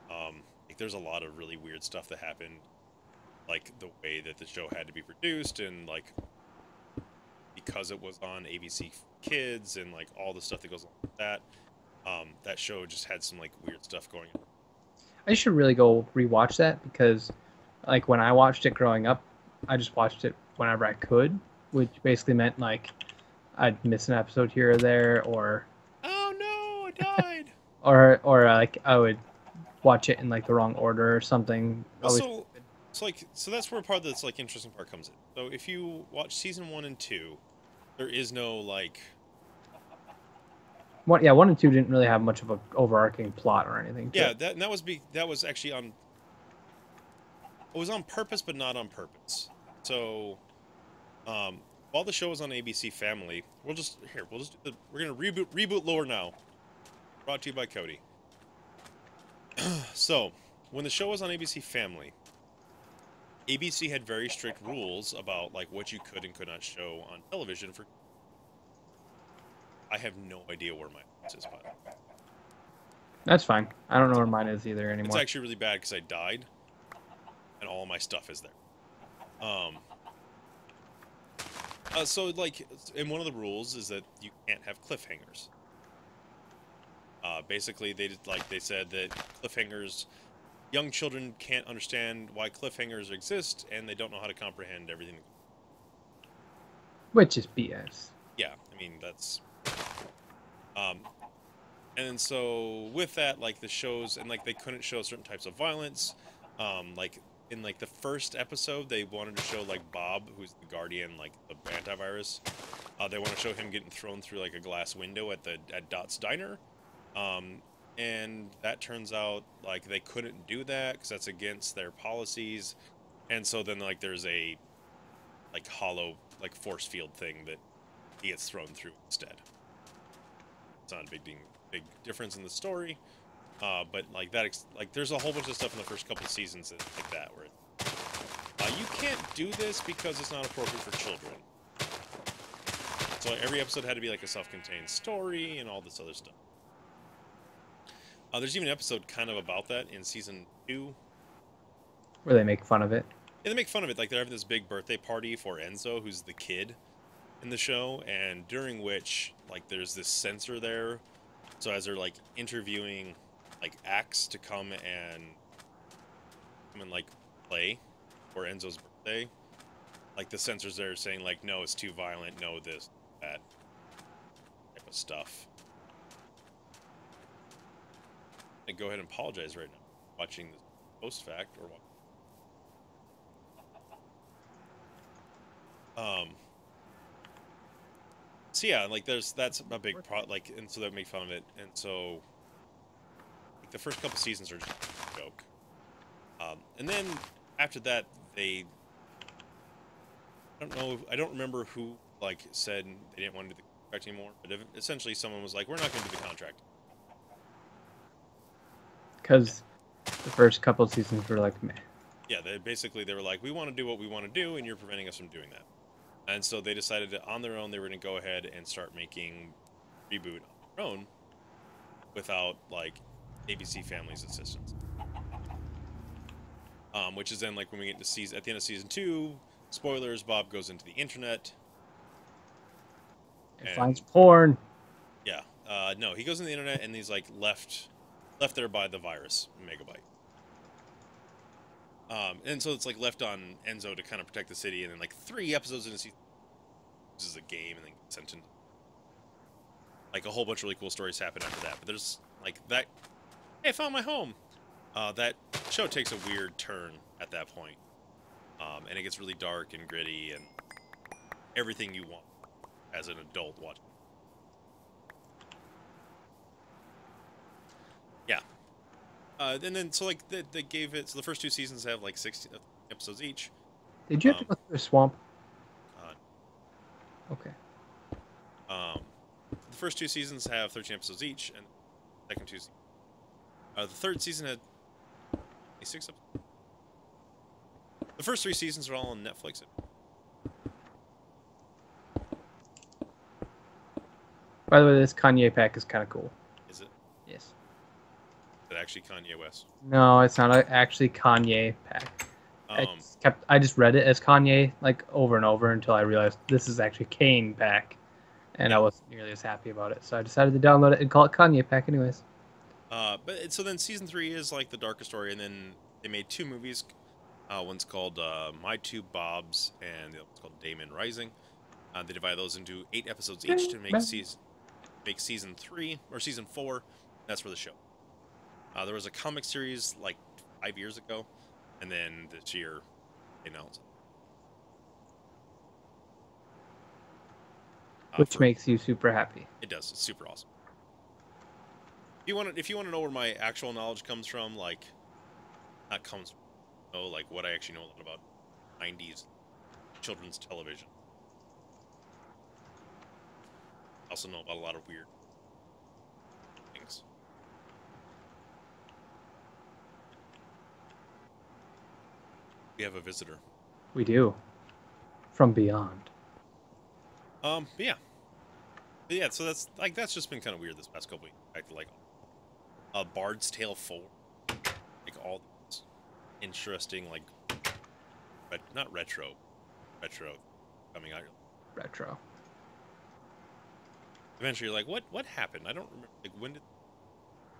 3. Like there's a lot of really weird stuff that happened, like the way that the show had to be produced, and like because it was on ABC Kids and like all the stuff that goes along with that. That show just had some like weird stuff going on. I should really go rewatch that because, like, when I watched it growing up, I just watched it whenever I could, which basically meant like I'd miss an episode here or there, or Oh no, I died. or like I would watch it in like the wrong order or something. Well, Always. so that's where part that's like interesting part comes in. So if you watch season 1 and 2, there is no like. Yeah, 1 and 2 didn't really have much of an overarching plot or anything. Yeah, that was actually on. It was on purpose, but not on purpose. So, while the show was on ABC Family, we're gonna reboot lore now. Brought to you by Cody. So, when the show was on ABC Family, ABC had very strict rules about like what you could and could not show on television for. I have no idea where my house is, by the way. That's fine. I don't know where mine is either anymore. It's actually really bad because I died, and all my stuff is there. So like, and one of the rules is that you can't have cliffhangers. Basically, they said that cliffhangers, young children can't understand why cliffhangers exist, and they don't know how to comprehend everything. Which is BS. Yeah, I mean that's. And then so with that, like the shows, and like they couldn't show certain types of violence. Like in like the first episode, they wanted to show like Bob, who's the guardian, like the antivirus. They want to show him getting thrown through like a glass window at Dot's diner. And that turns out like they couldn't do that because that's against their policies. And so then like there's a like hollow like force field thing that he gets thrown through instead. It's not a big difference in the story, but like that, like there's a whole bunch of stuff in the first couple of seasons like that where you can't do this because it's not appropriate for children. So every episode had to be like a self-contained story and all this other stuff. There's even an episode kind of about that in season 2, where they make fun of it. Yeah, they make fun of it. Like they're having this big birthday party for Enzo, who's the kid in the show, and during which like there's this censor there. So as they're like interviewing like acts to come and like play for Enzo's birthday, like the censors there saying like, no, it's too violent, no this, that type of stuff. And go ahead and apologize right now watching this post fact or what. So yeah, like that's a big like, and so they make fun of it, and so like, the first couple seasons are just a joke, and then after that I don't remember who like said they didn't want to do the contract anymore, but essentially someone was like, we're not going to do the contract because the first couple of seasons were like meh. Yeah, they were like, we want to do what we want to do, and you're preventing us from doing that. And so they decided that on their own they were going to go ahead and start making ReBoot on their own without like ABC Family's assistance. Which is then like when we get to at the end of season 2, spoilers, Bob goes into the internet and finds porn. Yeah, no, he goes into the internet and he's like left there by the virus Megabyte. And so it's like left on Enzo to kind of protect the city, and then like 3 episodes in a season, this is a game, and then sent in. Like a whole bunch of really cool stories happen after that. But there's like that. Hey, I found my home. That show takes a weird turn at that point, and it gets really dark and gritty and everything you want as an adult watching. Yeah. And then, so, like, they gave it... So, the first 2 seasons have, like, 16 episodes each. Did you have to go through a swamp? Okay. The first 2 seasons have 13 episodes each, and the second 2... the third season had 26 episodes. The first 3 seasons are all on Netflix. By the way, this Kanye pack is kind of cool. Is it? Yes. Is it actually Kanye West? No, it's not actually Kanye pack. Um, I just read it as Kanye like over and over until I realized this is actually Kane pack, and I wasn't nearly as happy about it. So I decided to download it and call it Kanye pack anyways. so then season 3 is like the darker story, and then they made 2 movies. One's called My Two Bobs, and the other one's called Damon Rising. They divide those into 8 episodes each to make season 3 or season 4. That's for the show. There was a comic series like 5 years ago, and then this year they announced it. Which makes you super happy. It does. It's super awesome. If you want to know where my actual knowledge comes from, like not comes from, like what I actually know a lot about 90s children's television. I also know about a lot of weird things. We have a visitor. We do. From beyond. Yeah. But yeah, so that's just been kind of weird this past couple weeks. Back to like Bard's Tale 4. Like all these interesting like not retro coming out. Retro. Eventually you're like, what happened? I don't remember, like, when did it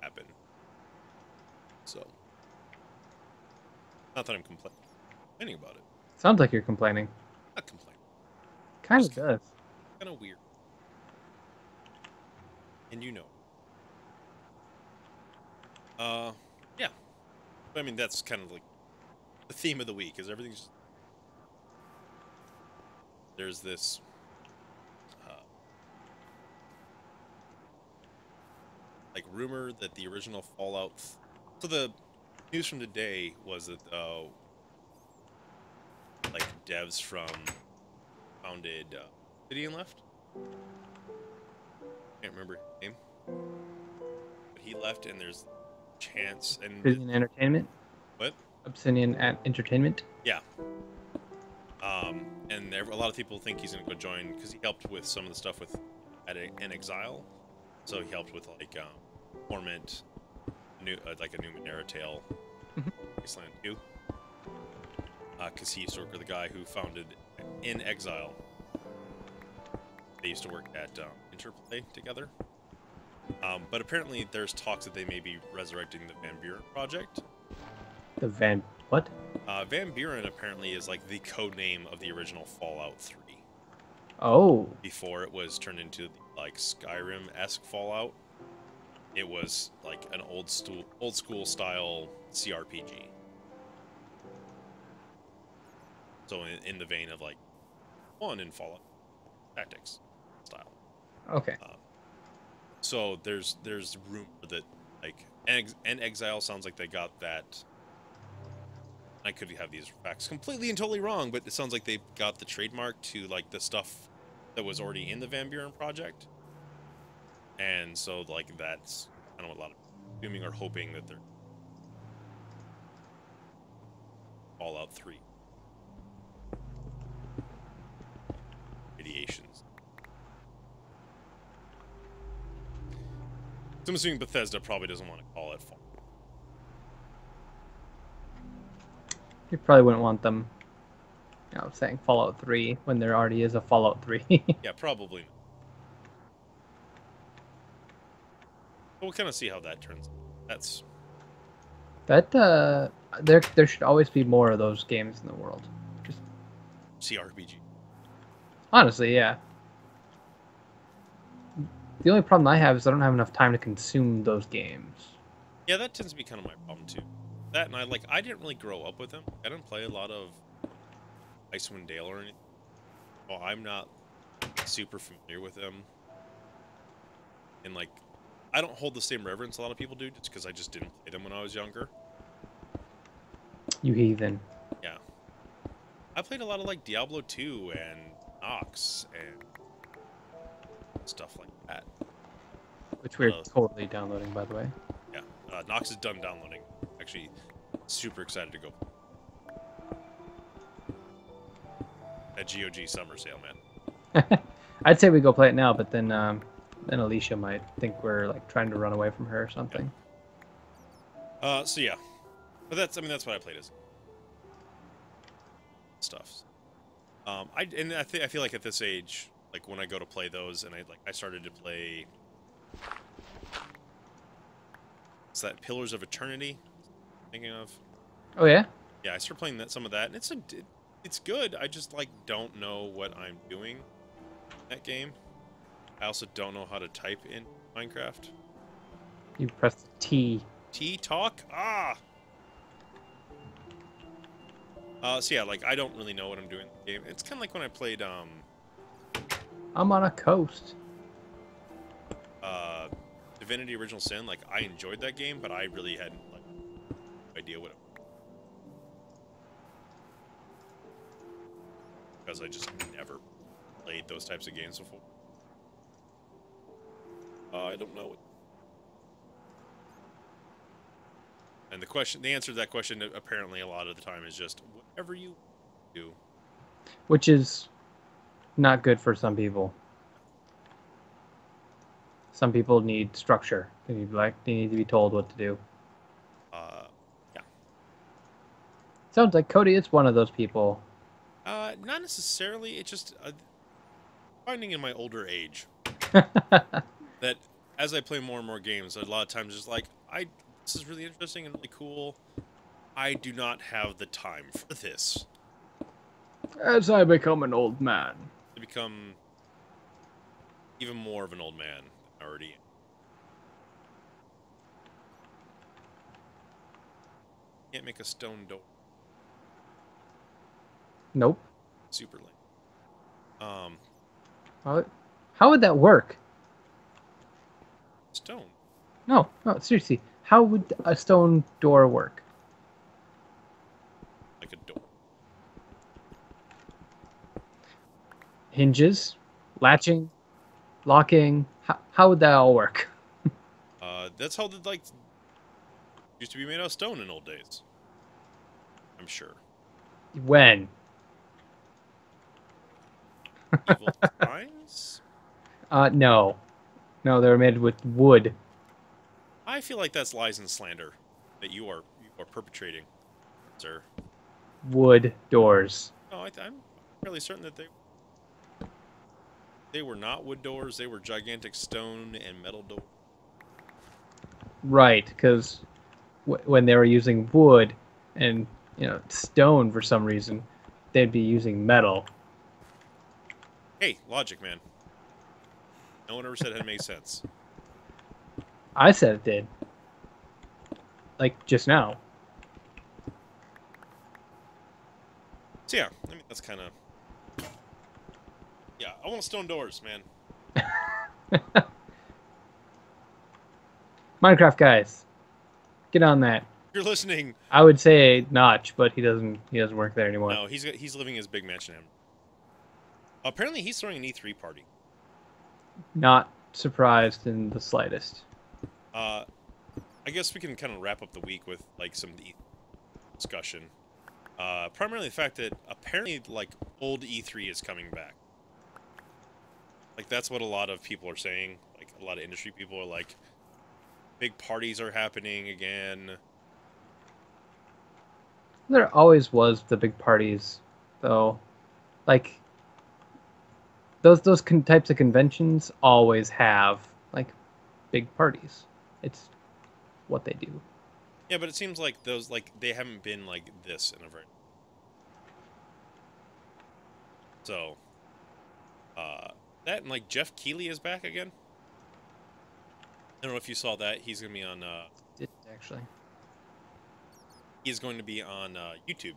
happen? So not that I'm complaining about it. Sounds like you're complaining. Not complaining. Kind of does. Kind of weird. And you know. Yeah. I mean, that's kind of like the theme of the week, is everything's just... There's this like rumor that the original Fallout... So the news from today was that like devs from founded Obsidian left. Can't remember his name, but he left, and there's chance and Obsidian Entertainment. What? Obsidian Entertainment. Yeah. And a lot of people think he's gonna go join because he helped with some of the stuff with in Exile. So he helped with like Torment, like a new Numenera Tale, Wasteland 2. Because he used to work with the guy who founded In Exile. They used to work at Interplay together. But apparently there's talks that they may be resurrecting the Van Buren project. The what? Van Buren apparently is like the code name of the original Fallout 3. Oh. Before it was turned into like Skyrim-esque Fallout, it was like an old school style CRPG. So in the vein of like one in Fallout Tactics style. Okay. So there's rumor that like and Exile sounds like they got that. I could have these facts completely and totally wrong, but it sounds like they got the trademark to like the stuff that was already in the Van Buren project, and so like that's kind of what a lot of people are assuming or hoping that they're Fallout 3 ideations. So I'm assuming Bethesda probably doesn't want to call it Fallout. You probably wouldn't want them, saying Fallout 3 when there already is a Fallout 3. Yeah, probably not. But we'll kind of see how that turns out. There should always be more of those games in the world. Just CRPG. Honestly, yeah. The only problem I have is I don't have enough time to consume those games. Yeah, that tends to be kind of my problem too. That and I didn't really grow up with them. I didn't play a lot of Icewind Dale or anything. Well, I'm not super familiar with them. And like, I don't hold the same reverence a lot of people do, just because I just didn't play them when I was younger. You heathen. Yeah. I played a lot of like Diablo 2 and Nox and stuff like that. Which we're totally downloading, by the way. Yeah. Nox is done downloading. Actually, super excited to go. At GOG Summer Sale, man. I'd say we go play it now, but then Alicia might think we're like trying to run away from her or something. So yeah, but that's what I played as stuff. I feel like at this age, like when I go to play those, and I started to play. It's that Pillars of Eternity. Thinking of. Oh yeah. Yeah, I started playing some of that, and it's good. I just like don't know what I'm doing in that game. I also don't know how to type in Minecraft. You press T. T talk? Ah! So yeah, like, I don't really know what I'm doing in the game. It's kind of like when I played, I'm on a coast. Divinity Original Sin. Like, I enjoyed that game, but I really hadn't, like, no idea what it was. Because I just never played those types of games before. I don't know. And the answer to that question, apparently a lot of the time, is just whatever you do. Which is not good for some people. Some people need structure. They need to be told what to do. Yeah. Sounds like Cody is one of those people. Not necessarily. It's just finding in my older age that as I play more and more games, a lot of times it's like, this is really interesting and really cool. I do not have the time for this. As I become an old man. To become even more of an old man than I already am. Can't make a stone door. Nope. Super lame. How would that work? Stone. No, seriously. How would a stone door work? Like a door. Hinges, latching, locking. How would that all work? That's how the, like, used to be made out of stone in old days. I'm sure. When? Evil times? No. No, they were made with wood. I feel like that's lies and slander that you are perpetrating, sir. Wood doors. No, I'm fairly certain that they were not wood doors. They were gigantic stone and metal doors. Right, because when they were using wood and stone for some reason, they'd be using metal. Hey, logic, man. No one ever said it had made sense. I said it did. Like just now. So yeah, I mean that's kind of. Yeah, I want stone doors, man. Minecraft guys, get on that. You're listening. I would say Notch, but he doesn't work there anymore. No, he's living his big mansion. Apparently, he's throwing an E3 party. Not surprised in the slightest. I guess we can kind of wrap up the week with like some discussion. Primarily the fact that apparently like old E3 is coming back. Like that's what a lot of people are saying. Like a lot of industry people are like, big parties are happening again. There always was the big parties, though. Like those types of conventions always have like big parties. It's what they do. Yeah, but it seems like those they haven't been like this in a very. So, that and like Jeff Keighley is back again. I don't know if you saw that. He's gonna be on. Did actually. He's going to be on YouTube.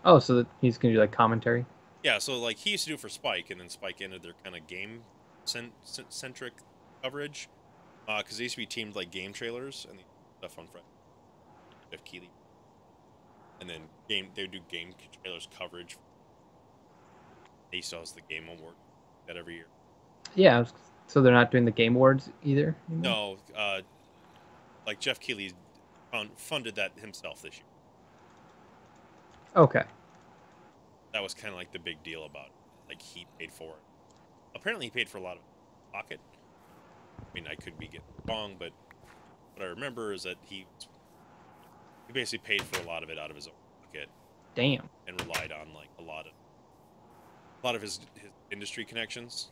Oh, so that he's gonna do like commentary. Yeah, so like he used to do it for Spike, and then Spike ended their kind of game centric coverage, because they used to be teamed like game trailers and stuff on Friday. Jeff Keighley, and then they would do game trailers coverage. They used to host the Game Award that every year. Yeah, so they're not doing the Game Awards either anymore? No, like Jeff Keighley funded that himself this year. Okay. That was kind of like the big deal about it. Like, he paid for it. Apparently, he paid for a lot of pocket. I mean, I could be getting it wrong, but what I remember is that he basically paid for a lot of it out of his own pocket. Damn. And relied on like a lot of his industry connections.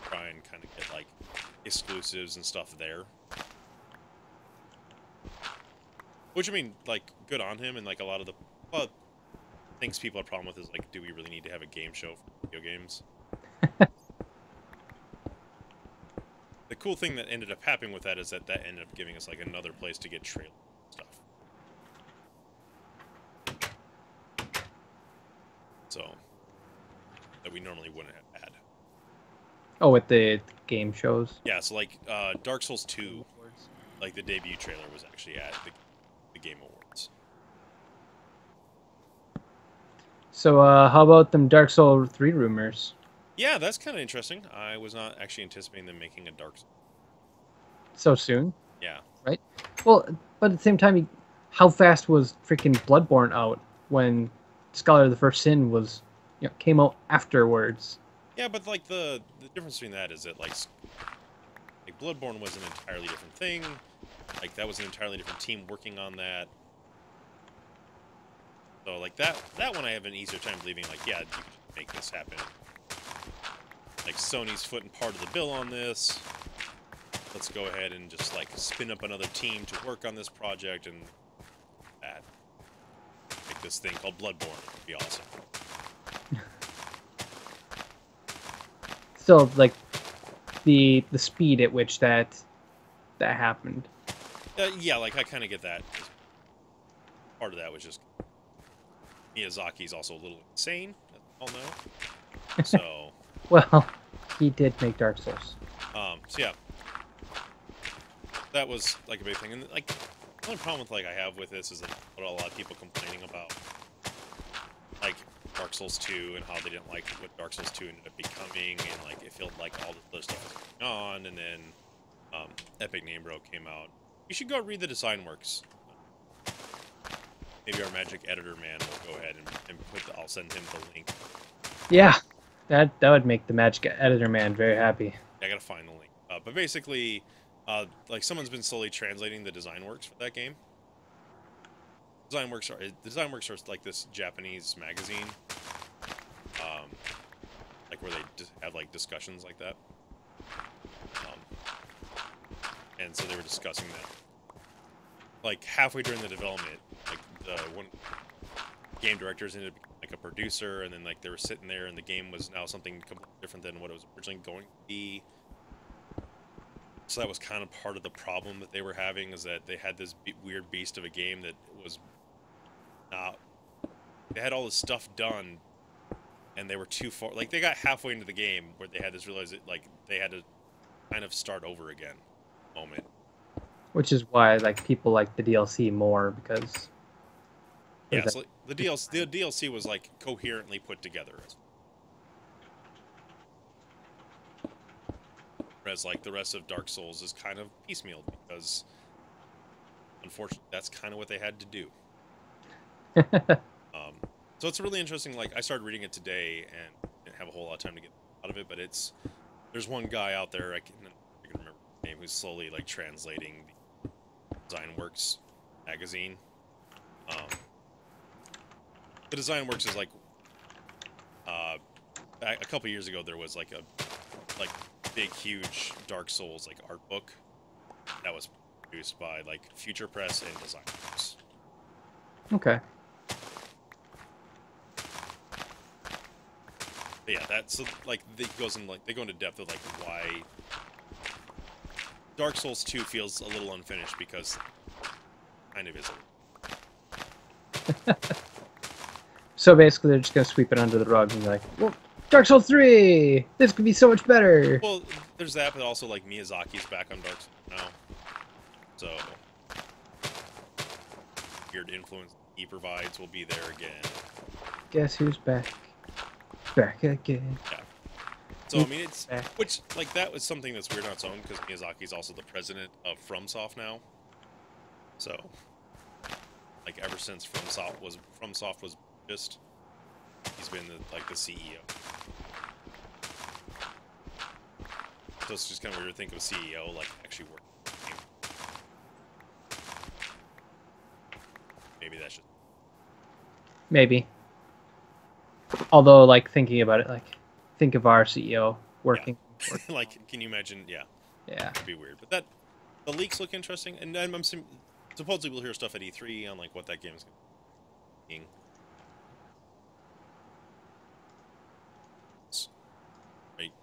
Try and kind of get like exclusives and stuff there. Which, I mean, like, good on him, and like a lot of the things people have a problem with is like, do we really need to have a game show for video games? The cool thing that ended up happening with that is that ended up giving us like another place to get trailer stuff. So that we normally wouldn't have had. Oh, with the game shows? Yeah, so like Dark Souls 2, like the debut trailer was actually at the Game Awards. So how about them Dark Souls 3 rumors? Yeah, that's kind of interesting. I was not actually anticipating them making a Dark Souls. So soon? Yeah. Right? Well, but at the same time, how fast was freaking Bloodborne out when Scholar of the First Sin was, came out afterwards? Yeah, but like the difference between that is that like Bloodborne was an entirely different thing. Like, that was an entirely different team working on that. So like that one I have an easier time believing, like, yeah, you could make this happen. Like, Sony's footing part of the bill on this. Let's go ahead and just like spin up another team to work on this project and that. Make this thing called Bloodborne. It would be awesome. So like the speed at which that happened. Yeah, like I kind of get that. Part of that was just Miyazaki's also a little insane, as we all know. So well, he did make Dark Souls. So yeah, that was like a big thing. And like the only problem with I have with this is that what a lot of people complaining about, like Dark Souls 2 and how they didn't like what Dark Souls 2 ended up becoming, and like it felt like all this other stuff was going on, and then Epic Name Bro came out. You should go read the design works. Maybe our magic editor man will go ahead and I'll send him the link. Yeah, that would make the magic editor man very happy. I gotta find the link. But basically, like someone's been slowly translating the design works for that game. Design works are like this Japanese magazine, like where they have like discussions like that. And so they were discussing that. Like halfway during the development, like the one game directors ended up like a producer, and then like they were sitting there, and the game was now something completely different than what it was originally going to be. So that was kind of part of the problem that they were having, is that they had this weird beast of a game that was not. They had all this stuff done, and they were too far. Like they got halfway into the game where they had this realization, like they had to kind of start over again. Moment. Which is why like people like the DLC more, because yeah, so the DLC was like coherently put together. Whereas like the rest of Dark Souls is kind of piecemeal, because unfortunately that's kind of what they had to do. So it's really interesting. Like I started reading it today and didn't have a whole lot of time to get out of it, but there's one guy out there I can remember his name who's slowly like translating the Design Works magazine. The Design Works is like a couple years ago there was like a big huge Dark Souls like art book that was produced by like Future Press and Design Works. Okay. But yeah, that's like they go into depth of like why Dark Souls 2 feels a little unfinished, because kind of is. So basically, they're just gonna sweep it under the rug and be like, "Well, Dark Souls 3, this could be so much better." Well, there's that, but also like Miyazaki's back on Dark Souls now, so weird influence he provides will be there again. Guess who's back? Back again. Yeah. So I mean, it's which like that was something that's weird on its own, because Miyazaki's also the president of FromSoft now. So, like ever since FromSoft was purchased, he's been the CEO. So it's just kind of weird to think of a CEO like actually working. Maybe that's just Maybe. Although, like, thinking about it, like, think of our CEO working. yeah. Like, can you imagine? Yeah, Yeah. it'd be weird. But the leaks look interesting, and supposedly we'll hear stuff at E3 on like what that game is going to be. Right?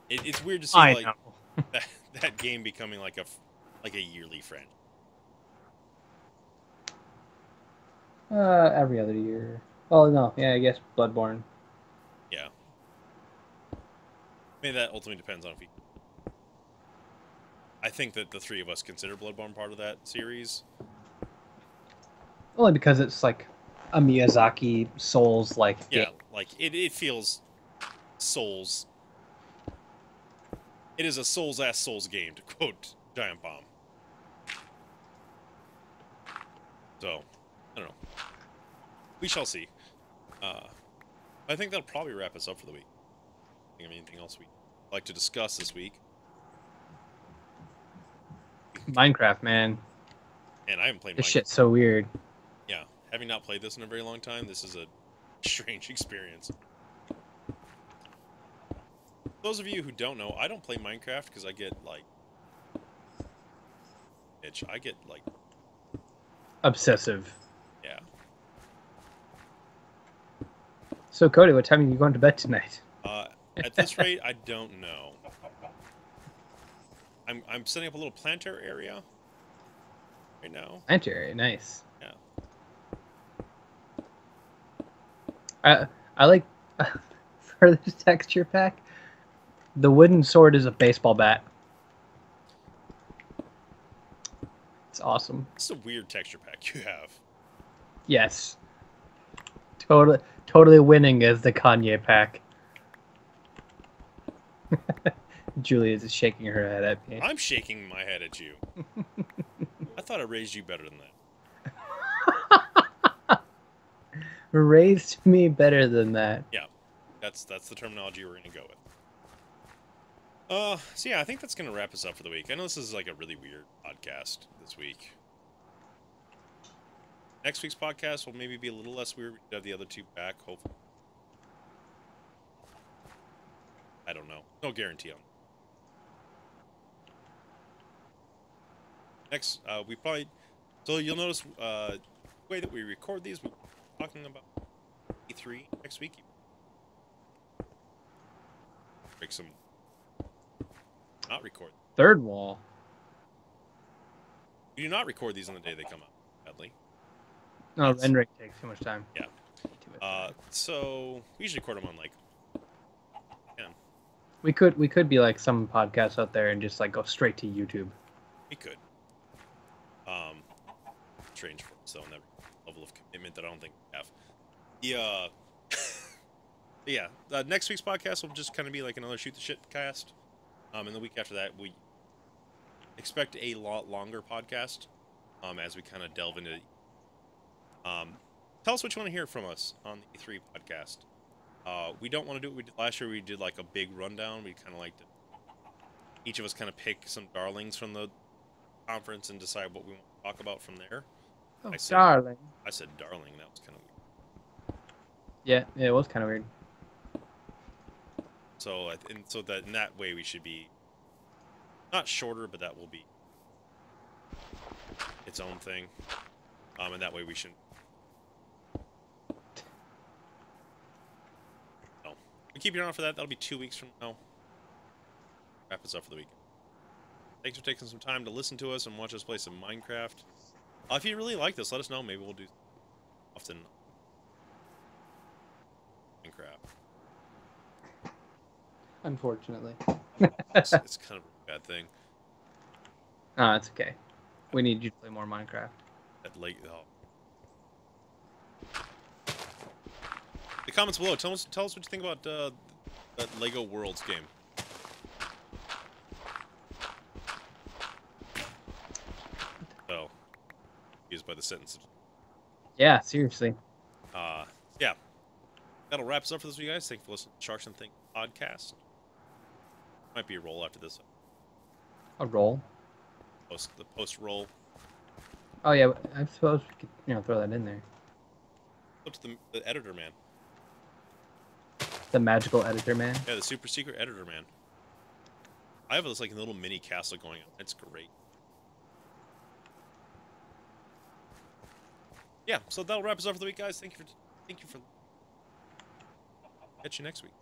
It's weird to see I like know. that game becoming like a yearly franchise. Every other year. Well, no, yeah, I guess Bloodborne. Yeah. I mean, that ultimately depends on if we. I think that the three of us consider Bloodborne part of that series. Only because it's like a Miyazaki Souls like Yeah, game. like it feels Souls. It is a Souls-ass Souls game, to quote Giant Bomb. So, I don't know. We shall see. I think that'll probably wrap us up for the week. Think of anything else we'd like to discuss this week? Minecraft, man. And I haven't played This Minecraft. shit's so weird. Yeah, having not played this in a very long time, this is a strange experience. Those of you who don't know, I don't play Minecraft because I get like itch. I get like Obsessive. yeah. So, Cody, what time are you going to bed tonight? At this rate, I don't know. I'm setting up a little planter area right now. Enter, nice. Yeah. I like for this texture pack. The wooden sword is a baseball bat. It's awesome. This is a weird texture pack you have. Yes. Totally winning as the Kanye pack. Julia is shaking her head at me. I'm shaking my head at you. I thought I raised you better than that. Raised me better than that. Yeah, that's the terminology we're gonna go with. So yeah, I think that's gonna wrap us up for the week. I know this is like a really weird podcast this week. Next week's podcast will maybe be a little less weird. We should have the other two back, hopefully. I don't know. No guarantee on that. Next, we probably... So you'll notice the way that we record these, we're talking about E3 next week. Break some... Not record. Third wall. We do not record these on the day they come out, sadly. No, rendering takes too much time. Yeah. So we usually record them on like 10. We could be like some podcasts out there and just like go straight to YouTube. We could. Strange for us, though, and that level of commitment that I don't think we have. Yeah. Next week's podcast will just kind of be like another shoot the shit cast. And the week after that, we expect a lot longer podcast. As we kind of delve into. Tell us what you want to hear from us on the E3 podcast. We don't want to do what we did last year. We did like a big rundown. We kind of like to each of us kind of pick some darlings from the conference and decide what we want to talk about from there. Oh, I said, darling. I said darling. That was kind of weird. Yeah, it was kind of weird. So, so that in that way we should be not shorter, but that will be its own thing. And that way we shouldn't. No, we keep your eye on for that. That'll be 2 weeks from now. Wrap us up for the weekend. Thanks for taking some time to listen to us and watch us play some Minecraft. If you really like this, let us know. Maybe we'll do often Minecraft. Unfortunately. It's kind of a bad thing. No, it's okay. We need you to play more Minecraft. At late. The comments below. Tell us what you think about that Lego Worlds game. by the sentence. Yeah, seriously. Yeah. That'll wrap us up for this week, guys. Thank you for listening to Sharks and Think podcast. Might be a roll after this. A roll. The post roll. Oh yeah, I suppose we could, throw that in there. Up to the editor man. The magical editor man. Yeah, the super secret editor man. I have this like a little mini castle going on. It's great. Yeah, so that'll wrap us up for the week, guys. Thank you for catch you next week.